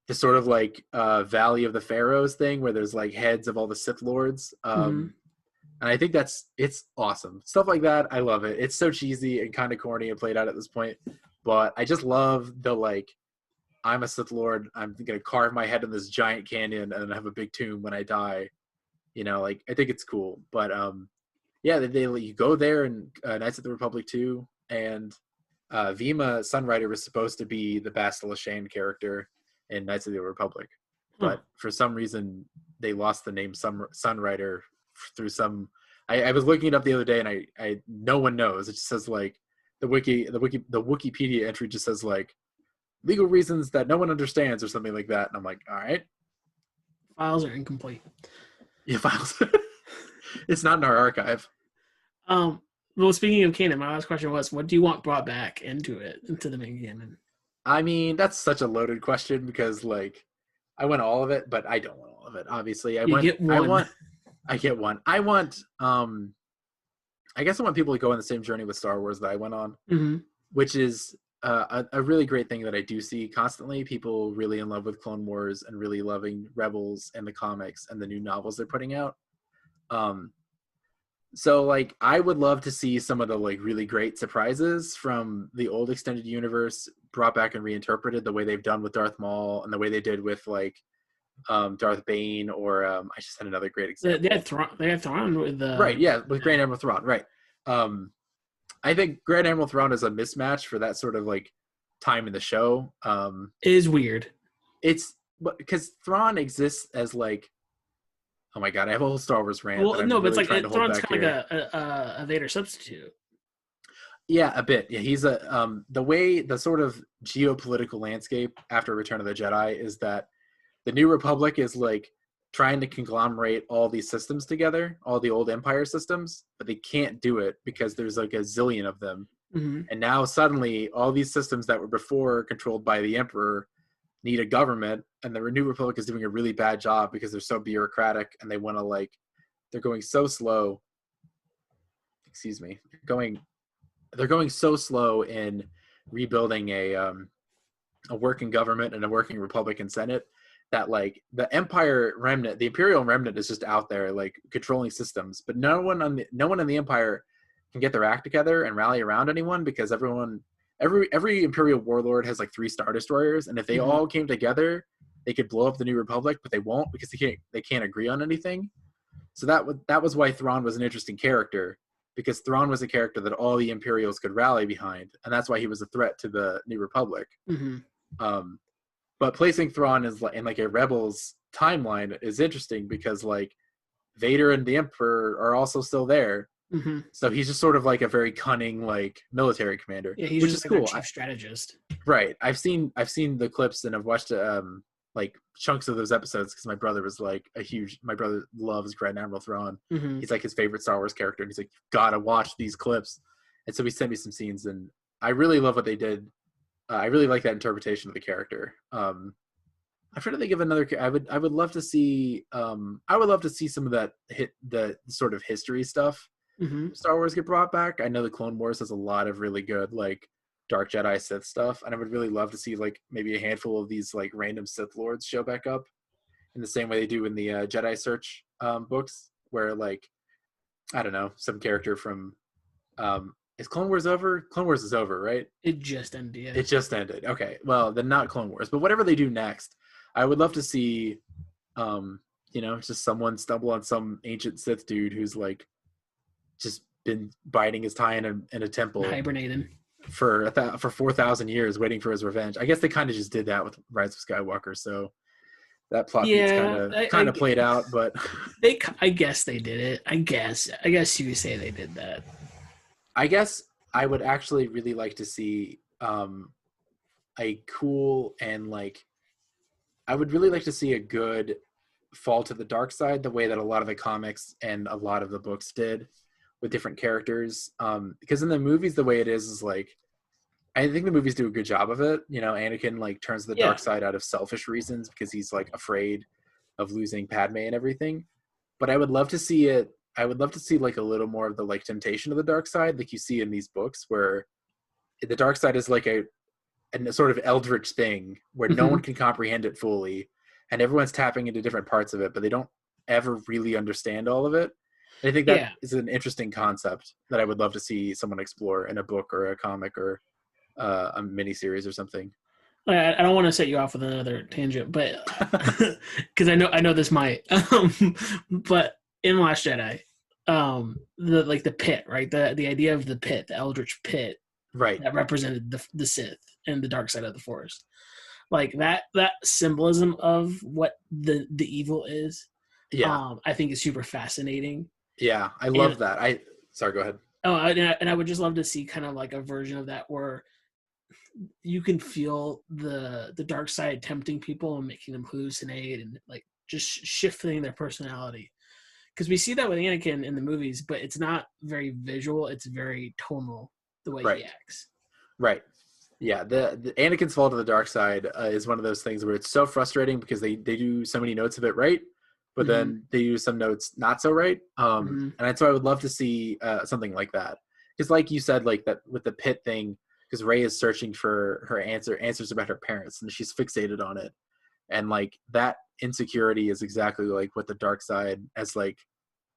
the sort of like Valley of the Pharaohs thing where there's like heads of all the Sith Lords. And I think it's awesome. Stuff like that, I love it. It's so cheesy and kind of corny and played out at this point, but I just love the like, I'm a Sith Lord, I'm going to carve my head in this giant canyon and have a big tomb when I die. You know, like, I think it's cool. But, you go there in Knights of the Republic 2, and Vima Sunrider was supposed to be the Bastila Shane character in Knights of the Old Republic. But for some reason, they lost the name Sunrider through some... I was looking it up the other day, and I no one knows. It just says, like, the Wikipedia entry just says, like, legal reasons that no one understands or something like that. And I'm like, all right. Files are incomplete. Yeah, files. It's not in our archive. Well, speaking of canon, my last question was, what do you want brought back into the main canon? I mean, that's such a loaded question because, like, I want all of it, but I don't want all of it. Obviously, I get one. I guess I want people to go on the same journey with Star Wars that I went on, which is a really great thing that I do see constantly. People really in love with Clone Wars and really loving Rebels and the comics and the new novels they're putting out. So like I would love to see some of the like really great surprises from the old extended universe brought back and reinterpreted the way they've done with Darth Maul and the way they did with like Darth Bane or I just had another great example. They had Thrawn with with Grand Admiral Thrawn, right. I think Grand Admiral Thrawn is a mismatch for that sort of like time in the show. It is weird. It's because Thrawn exists as like, oh my god, I have a whole Star Wars rant. Well, no, but it's like Thrawn's kind of like a Vader substitute. Yeah, a bit. Yeah, he's the sort of geopolitical landscape after Return of the Jedi is that the New Republic is like trying to conglomerate all these systems together, all the old Empire systems, but they can't do it because there's like a zillion of them. Mm-hmm. And now suddenly all these systems that were before controlled by the Emperor need a government, and the New Republic is doing a really bad job because they're so bureaucratic and they want to like, they're going so slow. Excuse me. They're going so slow in rebuilding a working government and a working Republic and Senate that like the Empire remnant, the Imperial remnant is just out there like controlling systems, but no one in the Empire can get their act together and rally around anyone because every Imperial warlord has like 3 Star Destroyers, and if they all came together, they could blow up the New Republic, but they won't because they can't agree on anything. So that was why Thrawn was an interesting character, because Thrawn was a character that all the Imperials could rally behind, and that's why he was a threat to the New Republic. But placing Thrawn in like a Rebels timeline is interesting because like Vader and the Emperor are also still there. So he's just sort of like a very cunning like military commander, yeah, he's which just is like cool. chief strategist. Right. I've seen the clips and I've watched like chunks of those episodes because my brother loves Grand Admiral Thrawn. He's like his favorite Star Wars character, and he's like, gotta watch these clips. And so he sent me some scenes, and I really love what they did. I really like that interpretation of the character. I'm trying to think of another. I would love to see. I would love to see some of that the sort of history stuff. Star Wars get brought back. I know the Clone Wars has a lot of really good like Dark Jedi Sith stuff, and I would really love to see like maybe a handful of these like random Sith Lords show back up in the same way they do in the Jedi Search books, where like I don't know, some character from is Clone Wars over? Clone Wars is over, right? It just ended. Yeah. It just ended. Okay, well then not Clone Wars, but whatever they do next, I would love to see, just someone stumble on some ancient Sith dude who's like just been biding his time in a temple, hibernating for 4,000 years, waiting for his revenge. I guess they kind of just did that with Rise of Skywalker, so that plot beat's kind of played out. But I guess they did it. I guess you would say they did that. I guess I would actually really like to see a cool and like I would really like to see a good fall to the dark side the way that a lot of the comics and a lot of the books did with different characters. Because in the movies, the way it is like, I think the movies do a good job of it. You know, Anakin like turns to the dark side out of selfish reasons because he's like afraid of losing Padme and everything. But I would love to see it. I would love to see like a little more of the like temptation of the dark side, like you see in these books, where the dark side is like a sort of eldritch thing where no one can comprehend it fully, and everyone's tapping into different parts of it, but they don't ever really understand all of it. And I think that is an interesting concept that I would love to see someone explore in a book or a comic or a miniseries or something. I don't want to set you off with another tangent, but because I know this might, but in Last Jedi, the pit, right? The idea of the pit, the Eldritch pit, right, that represented the Sith and the dark side of the Force, like that symbolism of what the evil is. I think is super fascinating. Yeah, I love that. Sorry, go ahead. Oh, and I would just love to see kind of like a version of that where you can feel the dark side tempting people and making them hallucinate and like just shifting their personality. Because we see that with Anakin in the movies, but it's not very visual. It's very tonal, the way he acts. Right. Yeah, the Anakin's fall to the dark side is one of those things where it's so frustrating because they do so many notes of it right, but then they do some notes not so right. And so I would love to see something like that. Because like you said, like that with the pit thing, because Rey is searching for her answers about her parents, and she's fixated on it. And like that insecurity is exactly like what the dark side as like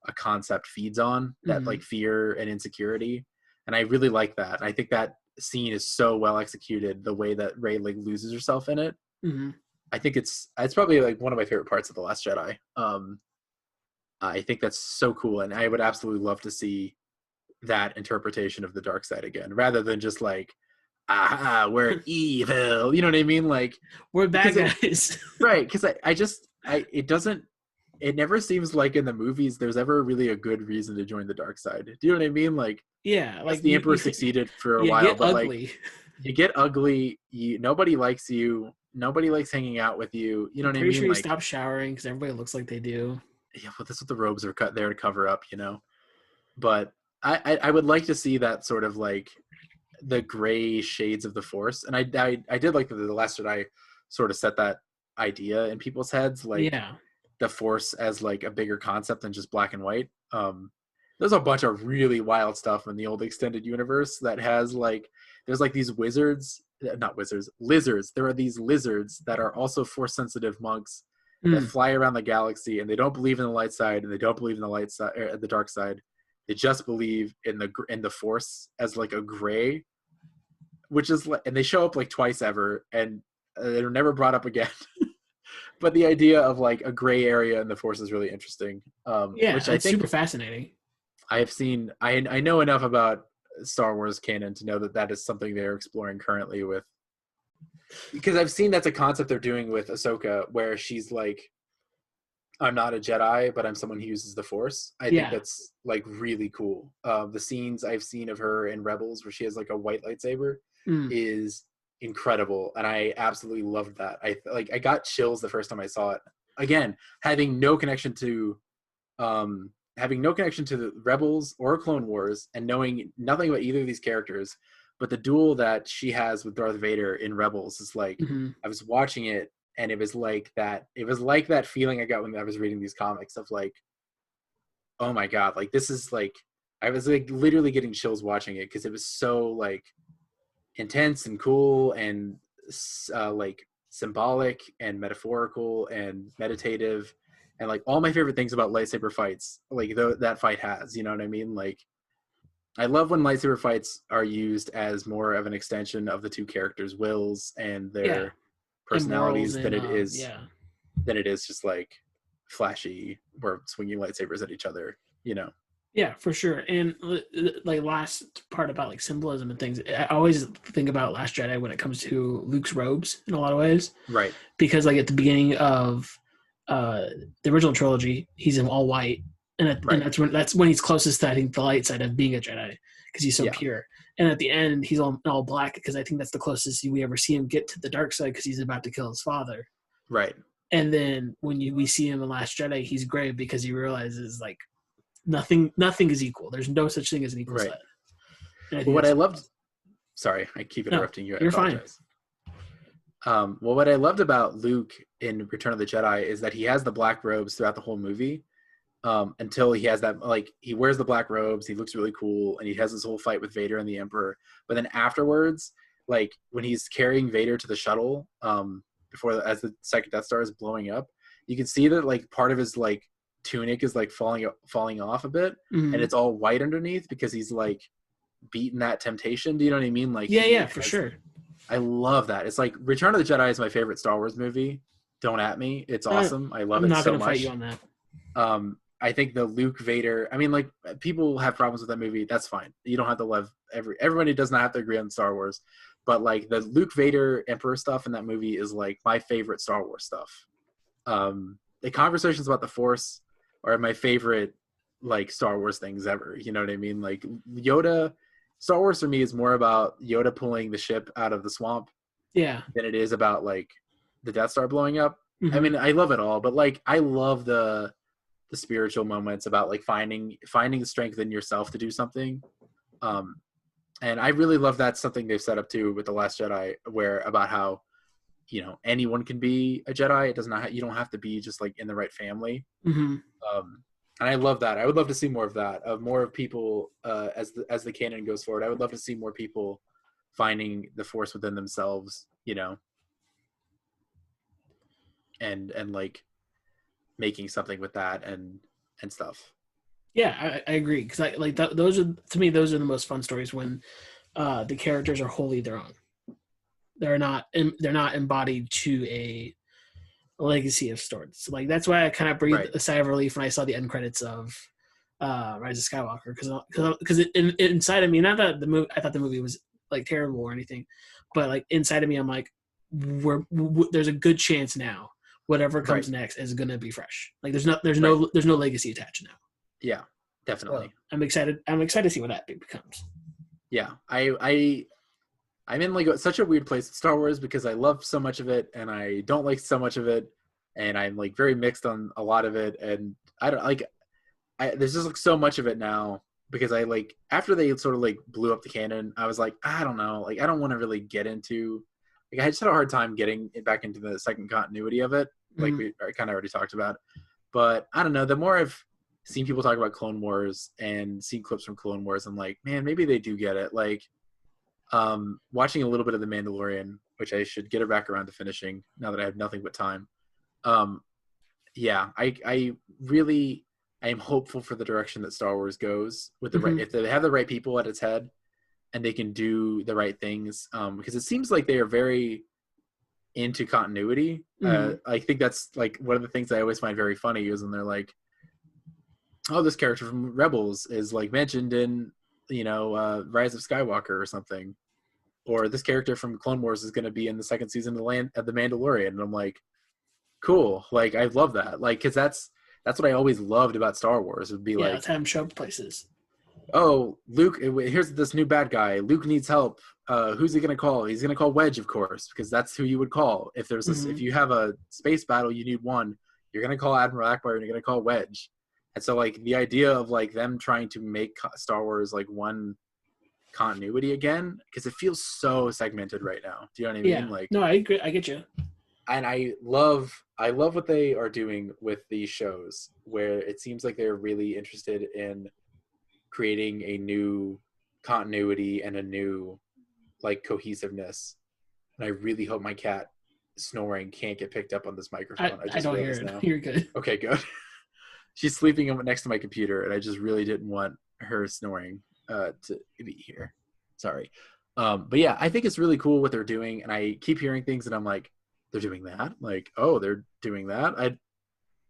a concept feeds on, that like fear and insecurity. And I really like that. I think that scene is so well executed, the way that Rey like loses herself in it. I think it's probably like one of my favorite parts of The Last Jedi. I think that's so cool, and I would absolutely love to see that interpretation of the dark side again, rather than just like, we're evil, you know what I mean? Like, we're bad guys. Right, because it never seems like in the movies there's ever really a good reason to join the dark side. Do you know what I mean? Like, yeah, like the Emperor succeeded for a while, but ugly. Like you get ugly, nobody likes you, Nobody likes hanging out with you. You know what I mean? Pretty sure you Like, stop showering because everybody looks like they do. yeah, but that's what the robes are cut there to cover up, you know. But I would like to see that sort of like the gray shades of the Force, and I did like that the Last Jedi sort of set that idea in people's heads, like Yeah. the Force as like a bigger concept than just black and white. There's a bunch of really wild stuff in the old extended universe that has like there's like these not wizards, lizards. There are these lizards that are also Force sensitive monks that fly around the galaxy, and they don't believe in the light side, and they don't believe in the light side or the dark side. They just believe in the Force as like a gray, which is like, and they show up like twice ever, and they're never brought up again. But the idea of like a gray area in the Force is really interesting. Yeah, Which I it's think super fascinating. I have seen. I know enough about Star Wars canon to know that that is something they're exploring currently with. Because I've seen that's a concept they're doing with Ahsoka, where she's like, I'm not a Jedi, but I'm someone who uses the Force. I think that's like really cool. The scenes I've seen of her in Rebels where she has like a white lightsaber is incredible, and I absolutely loved that. I got chills the first time I saw it. Again, having no connection to the Rebels or Clone Wars, and knowing nothing about either of these characters, but the duel that she has with Darth Vader in Rebels is like I was watching it. And it was like that feeling I got when I was reading these comics of like, oh my God, like this is like, I was like literally getting chills watching it because it was so like intense and cool and like symbolic and metaphorical and meditative. And like all my favorite things about lightsaber fights, like that fight has, you know what I mean? Like I love when lightsaber fights are used as more of an extension of the two characters' wills and their personalities than it is just like flashy or swinging lightsabers at each other, you know. Yeah, for sure. And like last part about like symbolism and things, I always think about Last Jedi when it comes to Luke's robes in a lot of ways, right? Because like at the beginning of the original trilogy, he's in all white, and that's when he's closest to, I think, the light side of being a Jedi because he's so pure. And at the end, he's all black because I think that's the closest we ever see him get to the dark side because he's about to kill his father. Right. And then when we see him in Last Jedi, he's gray because he realizes like nothing is equal. There's no such thing as an equal side. Well, what I loved. Sorry, I keep interrupting you. You're fine. Well, what I loved about Luke in Return of the Jedi is that he has the black robes throughout the whole movie. Until he has that, like, he wears the black robes, he looks really cool, and he has this whole fight with Vader and the Emperor. But then afterwards, like when he's carrying Vader to the shuttle, as the second Death Star is blowing up, you can see that like part of his like tunic is like falling off a bit, and it's all white underneath because he's like beaten that temptation. Do you know what I mean? Like for sure. I love that. It's like Return of the Jedi is my favorite Star Wars movie. Don't at me. It's awesome. I love it so much. I'm not gonna fight you on that. I think the Luke Vader, I mean, like, people have problems with that movie. That's fine. You don't have to love everybody does not have to agree on Star Wars. But like the Luke Vader Emperor stuff in that movie is like my favorite Star Wars stuff. The conversations about the Force are my favorite like Star Wars things ever. You know what I mean? Like Yoda, Star Wars for me is more about Yoda pulling the ship out of the swamp than it is about like the Death Star blowing up. I mean, I love it all, but like I love the spiritual moments about like finding the strength in yourself to do something. And I really love that something they've set up too with The Last Jedi, where about how, you know, anyone can be a Jedi. It does not, you don't have to be just like in the right family. And I love that. I would love to see more of that, of more of people as the canon goes forward. I would love to see more people finding the Force within themselves, you know, and like making something with that and stuff. Yeah, I agree because I like that. Those are the most fun stories when the characters are wholly their own. They're not embodied to a legacy of sorts. Like that's why I kind of breathed a sigh of relief when I saw the end credits of Rise of Skywalker because inside of me, not that the movie, I thought the movie was like terrible or anything, but like inside of me, I'm like, there's a good chance now whatever comes next is going to be fresh. Like there's no legacy attached now. Yeah, definitely. So I'm excited to see what that becomes. Yeah, I I'm in like such a weird place with Star Wars because I love so much of it and I don't like so much of it, and I'm like very mixed on a lot of it, and I don't like. There's just like so much of it now because I like after they sort of like blew up the canon, I was like, I don't know, like I don't want to really get into. Like I just had a hard time getting it back into the second continuity of it, like we kind of already talked about. But I don't know. The more I've seen people talk about Clone Wars and seen clips from Clone Wars, I'm like, man, maybe they do get it. Like. Watching a little bit of The Mandalorian, which I should get her back around to finishing now that I have nothing but time. Yeah, I really I am hopeful for the direction that Star Wars goes with the right, if they have the right people at its head and they can do the right things, because it seems like they are very into continuity. I think that's like one of the things I always find very funny is when they're like, oh, this character from Rebels is like mentioned in Rise of Skywalker or something, or this character from Clone Wars is going to be in the second season of the Mandalorian, and I'm like, cool, like I love that, like because that's what I always loved about Star Wars. It would be like, let's have him show up places. Oh, Luke, here's this new bad guy. Luke needs help. Who's he going to call? He's going to call Wedge, of course, because that's who you would call if there's if you have a space battle, you need one. You're going to call Admiral Akbar and you're going to call Wedge. And so, like, the idea of, like, them trying to make Star Wars, like, one continuity again, because it feels so segmented right now. Do you know what I mean? Yeah. Like, no, I agree. I get you. And I love what they are doing with these shows, where it seems like they're really interested in creating a new continuity and a new, like, cohesiveness. And I really hope my cat snoring can't get picked up on this microphone. I don't hear it. Now. You're good. Okay, good. She's sleeping next to my computer, and I just really didn't want her snoring to be here. Sorry. But yeah, I think it's really cool what they're doing, and I keep hearing things, and I'm like, they're doing that? Like, oh, they're doing that? There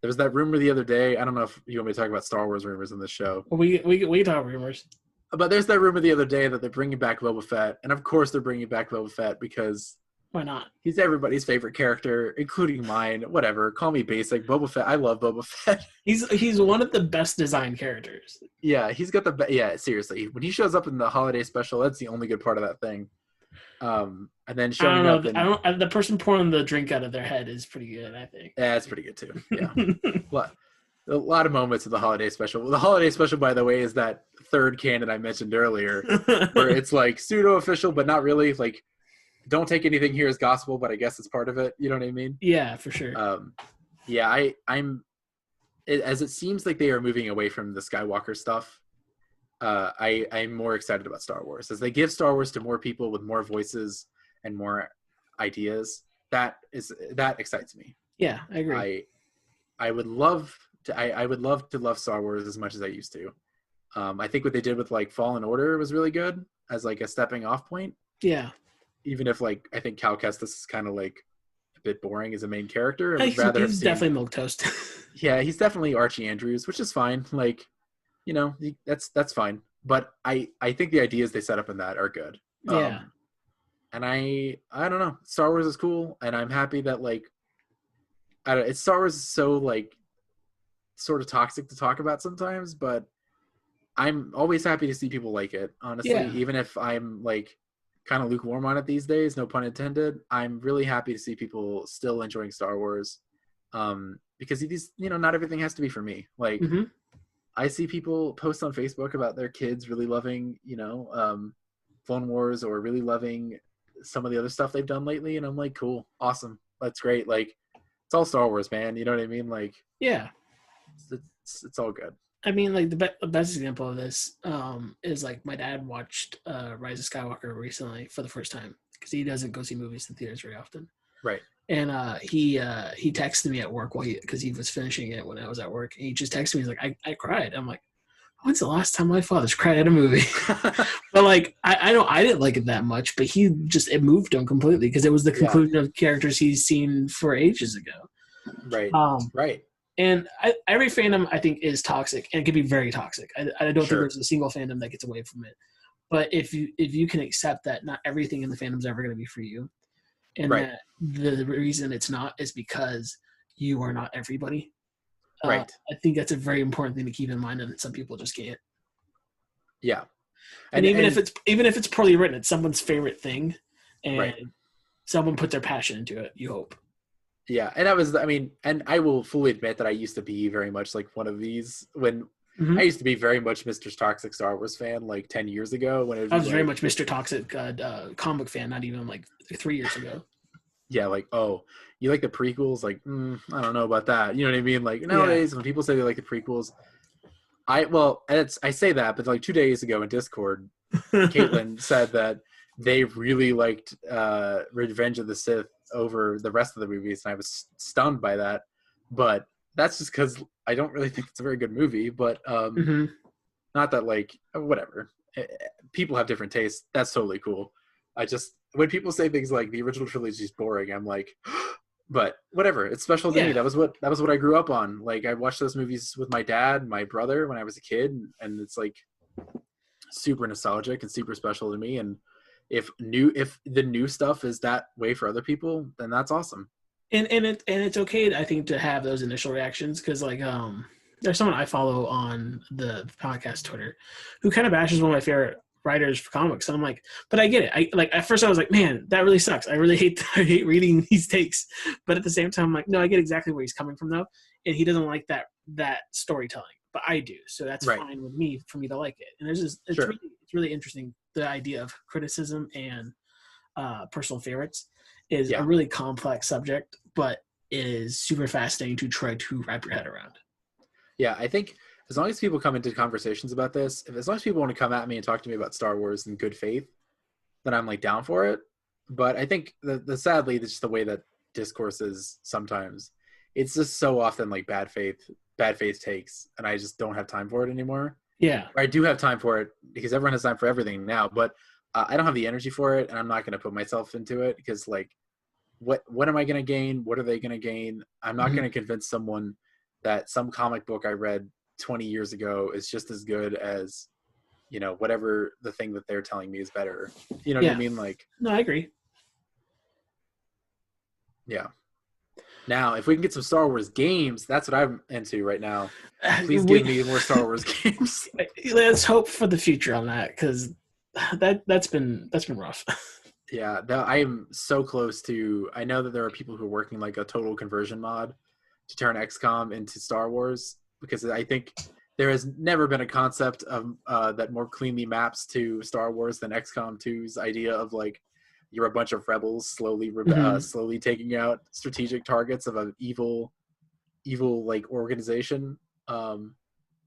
was that rumor the other day. I don't know if you want me to talk about Star Wars rumors in this show. Well, we talk rumors. But there's that rumor the other day that they're bringing back Boba Fett, and of course they're bringing back Boba Fett because why not? He's everybody's favorite character, including mine. Whatever, call me basic. Boba Fett. I love Boba Fett. He's one of the best designed characters. Yeah, he's got yeah, seriously. When he shows up in the holiday special, that's the only good part of that thing. And then showing up. The person pouring the drink out of their head is pretty good, I think. Yeah, it's pretty good too. Yeah. A lot of moments of the holiday special. Well, the holiday special, by the way, is that third canon I mentioned earlier, where it's like pseudo official, but not really. Like, don't take anything here as gospel, but I guess it's part of it. You know what I mean? Yeah, for sure. Yeah, as it seems like they are moving away from the Skywalker stuff. I'm more excited about Star Wars as they give Star Wars to more people with more voices and more ideas. That excites me. Yeah, I agree. I would love to love Star Wars as much as I used to. I think what they did with like Fallen Order was really good as like a stepping off point. Yeah. Even if like I think Cal Kestis is kind of like a bit boring as a main character. He's definitely milquetoast. Yeah, he's definitely Archie Andrews, which is fine. Like, that's fine. But I think the ideas they set up in that are good. Yeah. And I don't know. Star Wars is cool, and I'm happy that like Star Wars is so like sort of toxic to talk about sometimes, but I'm always happy to see people like it. Honestly, even if I'm like kind of lukewarm on it these days, no pun intended, I'm really happy to see people still enjoying Star Wars. Because these, not everything has to be for me. Like, I see people post on Facebook about their kids really loving, Clone Wars or really loving some of the other stuff they've done lately, and I'm like, cool, awesome, that's great. Like, it's all Star Wars, man. You know what I mean? Like, yeah, it's all good. I mean, like the best example of this is like my dad watched Rise of Skywalker recently for the first time because he doesn't go see movies in theaters very often. Right. And he texted me at work because he was finishing it when I was at work. And he just texted me. He's like, I cried. I'm like, when's the last time my father's cried at a movie? But like, I know I didn't like it that much, but it moved him completely because it was the conclusion of characters he's seen for ages ago. Right. Right. And every fandom, I think, is toxic, and it can be very toxic. I don't think there's a single fandom that gets away from it. But if you can accept that not everything in the fandom is ever going to be for you, and that the reason it's not is because you are not everybody. Right. I think that's a very important thing to keep in mind, and that some people just can't. Yeah. And even if it's poorly written, it's someone's favorite thing. and Right. someone put their passion into it. You hope. Yeah, and and I will fully admit that I used to be very much like one of these when I used to be very much Mr. Toxic Star Wars fan like 10 years ago when it would I be was very like, much Mr. Toxic comic fan, not even like 3 years ago. yeah, like, oh, you like the prequels? Like, I don't know about that. You know what I mean? Like nowadays, when people say they like the prequels, I say that, but like 2 days ago in Discord, Caitlin said that they really liked Revenge of the Sith over the rest of the movies, and I was stunned by that. But that's just because I don't really think it's a very good movie. But not that like whatever. People have different tastes. That's totally cool. I just when people say things like the original trilogy is boring, I'm like, but whatever. It's special to me. That was what I grew up on. Like I watched those movies with my dad, my brother when I was a kid, and it's like super nostalgic and super special to me. And if the new stuff is that way for other people, then that's awesome. And it's okay, I think, to have those initial reactions because like there's someone I follow on the podcast Twitter who kind of bashes one of my favorite writers for comics, and I'm like, but I get it. I like at first I was like, man, that really sucks. I really hate reading these takes, but at the same time, I'm like, no, I get exactly where he's coming from though, and he doesn't like that storytelling, but I do, so that's fine with me for me to like it. And there's just it's really interesting, the idea of criticism and personal favorites is a really complex subject, but it is super fascinating to try to wrap your head around. Yeah, I think as long as people come into conversations about this, as long as people want to come at me and talk to me about Star Wars in good faith, then I'm like down for it. But I think the sadly, that's just the way that discourse is sometimes. It's just so often like bad faith takes, and I just don't have time for it anymore. Yeah. Or I do have time for it because everyone has time for everything now, but I don't have the energy for it, and I'm not going to put myself into it because like, what am I going to gain? What are they going to gain? I'm not going to convince someone that some comic book I read 20 years ago is just as good as, you know, whatever the thing that they're telling me is better. You know what I mean? Like, no, I agree. Yeah. Now, if we can get some Star Wars games, that's what I'm into right now. Please give me more Star Wars games. Let's hope for the future on that, because that's been rough. Yeah, I am so close to. I know that there are people who are working like a total conversion mod to turn XCOM into Star Wars, because I think there has never been a concept of that more cleanly maps to Star Wars than XCOM 2's idea of like you're a bunch of rebels slowly taking out strategic targets of an evil like organization. And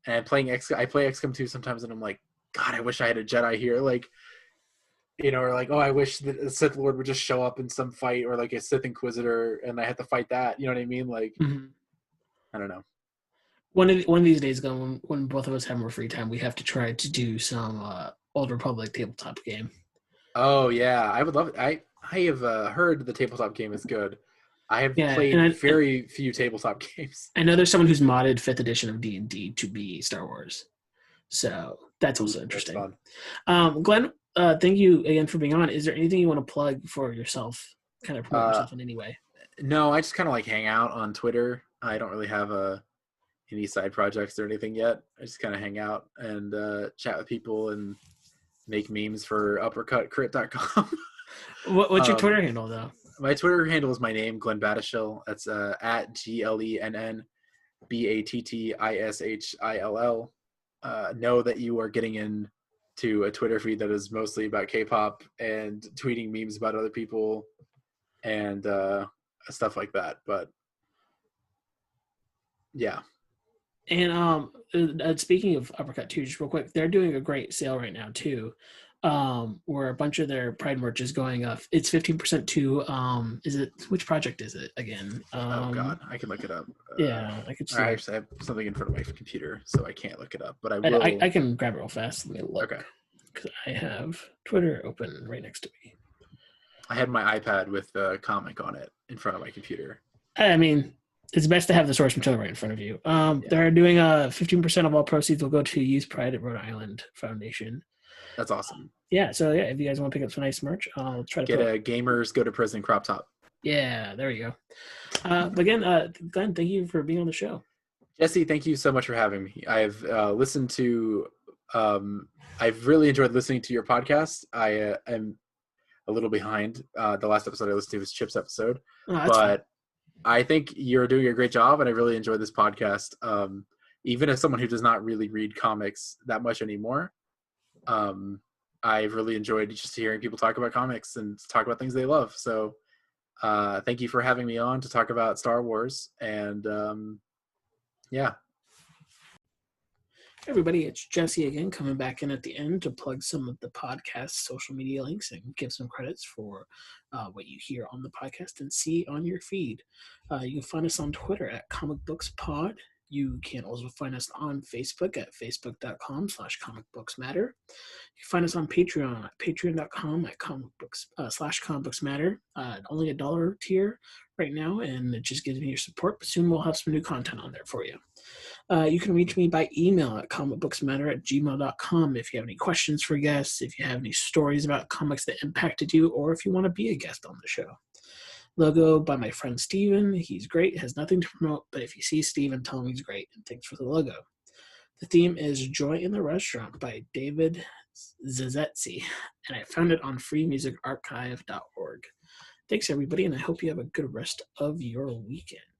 I play XCOM 2 sometimes, and I'm like, God, I wish I had a Jedi here, like. You know, or like, oh, I wish that a Sith Lord would just show up in some fight, or like a Sith Inquisitor, and I had to fight that. You know what I mean? Like, I don't know. One of these days, when both of us have more free time, we have to try to do some Old Republic tabletop game. Oh yeah, I would love it. I have heard the tabletop game is good. I have played very few tabletop games. I know there's someone who's modded 5th edition of D&D to be Star Wars, so that's also interesting. That's fun. Glenn, thank you again for being on. Is there anything you want to plug for yourself? Kind of promote yourself in any way? No, I just kind of like hang out on Twitter. I don't really have any side projects or anything yet. I just kind of hang out and chat with people and make memes for uppercutcrit.com. What's your Twitter handle though? My Twitter handle is my name, Glenn Battishill. That's at GLENN BATTISHILL. Know that you are getting into a Twitter feed that is mostly about K-pop and tweeting memes about other people and stuff like that. But yeah. And speaking of Uppercut too, just real quick, they're doing a great sale right now too, where a bunch of their Pride merch is going up. It's 15% to which project is it again? Oh God, I can look it up. Yeah, I could see. I actually have something in front of my computer, so I can't look it up. But I will. I can grab it real fast. Let me look. Okay. Because I have Twitter open right next to me. I had my iPad with the comic on it in front of my computer. I mean, it's best to have the source material right in front of you. They're doing 15% of all proceeds will go to Youth Pride at Rhode Island Foundation. That's awesome. Yeah, so yeah, if you guys want to pick up some nice merch, I'll try to get a Gamers Go to Prison crop top. Yeah, there you go. But again, Glenn, thank you for being on the show. Jesse, thank you so much for having me. I've listened to. I've really enjoyed listening to your podcast. a little behind. The last episode I listened to was Chip's episode, Oh, that's fine. but I think you're doing a great job, and I really enjoy this podcast. Even as someone who does not really read comics that much anymore, I've really enjoyed just hearing people talk about comics and talk about things they love. So thank you for having me on to talk about Star Wars. And yeah. Hey everybody, it's Jesse again, coming back in at the end to plug some of the podcast's social media links and give some credits for what you hear on the podcast and see on your feed. You can find us on Twitter at Comic Books Pod. You can also find us on Facebook at facebook.com/comicbooksmatter. You can find us on Patreon at patreon.com at /comicbooksmatter. Only $1 tier right now, and it just gives me your support, but soon we'll have some new content on there for you. You can reach me by email at comicbooksmatter@gmail.com if you have any questions for guests, if you have any stories about comics that impacted you, or if you want to be a guest on the show. Logo by my friend Steven. He's great, has nothing to promote, but if you see Steven, tell him he's great, and thanks for the logo. The theme is Joy in the Restaurant by David Szesztay, and I found it on freemusicarchive.org. Thanks, everybody, and I hope you have a good rest of your weekend.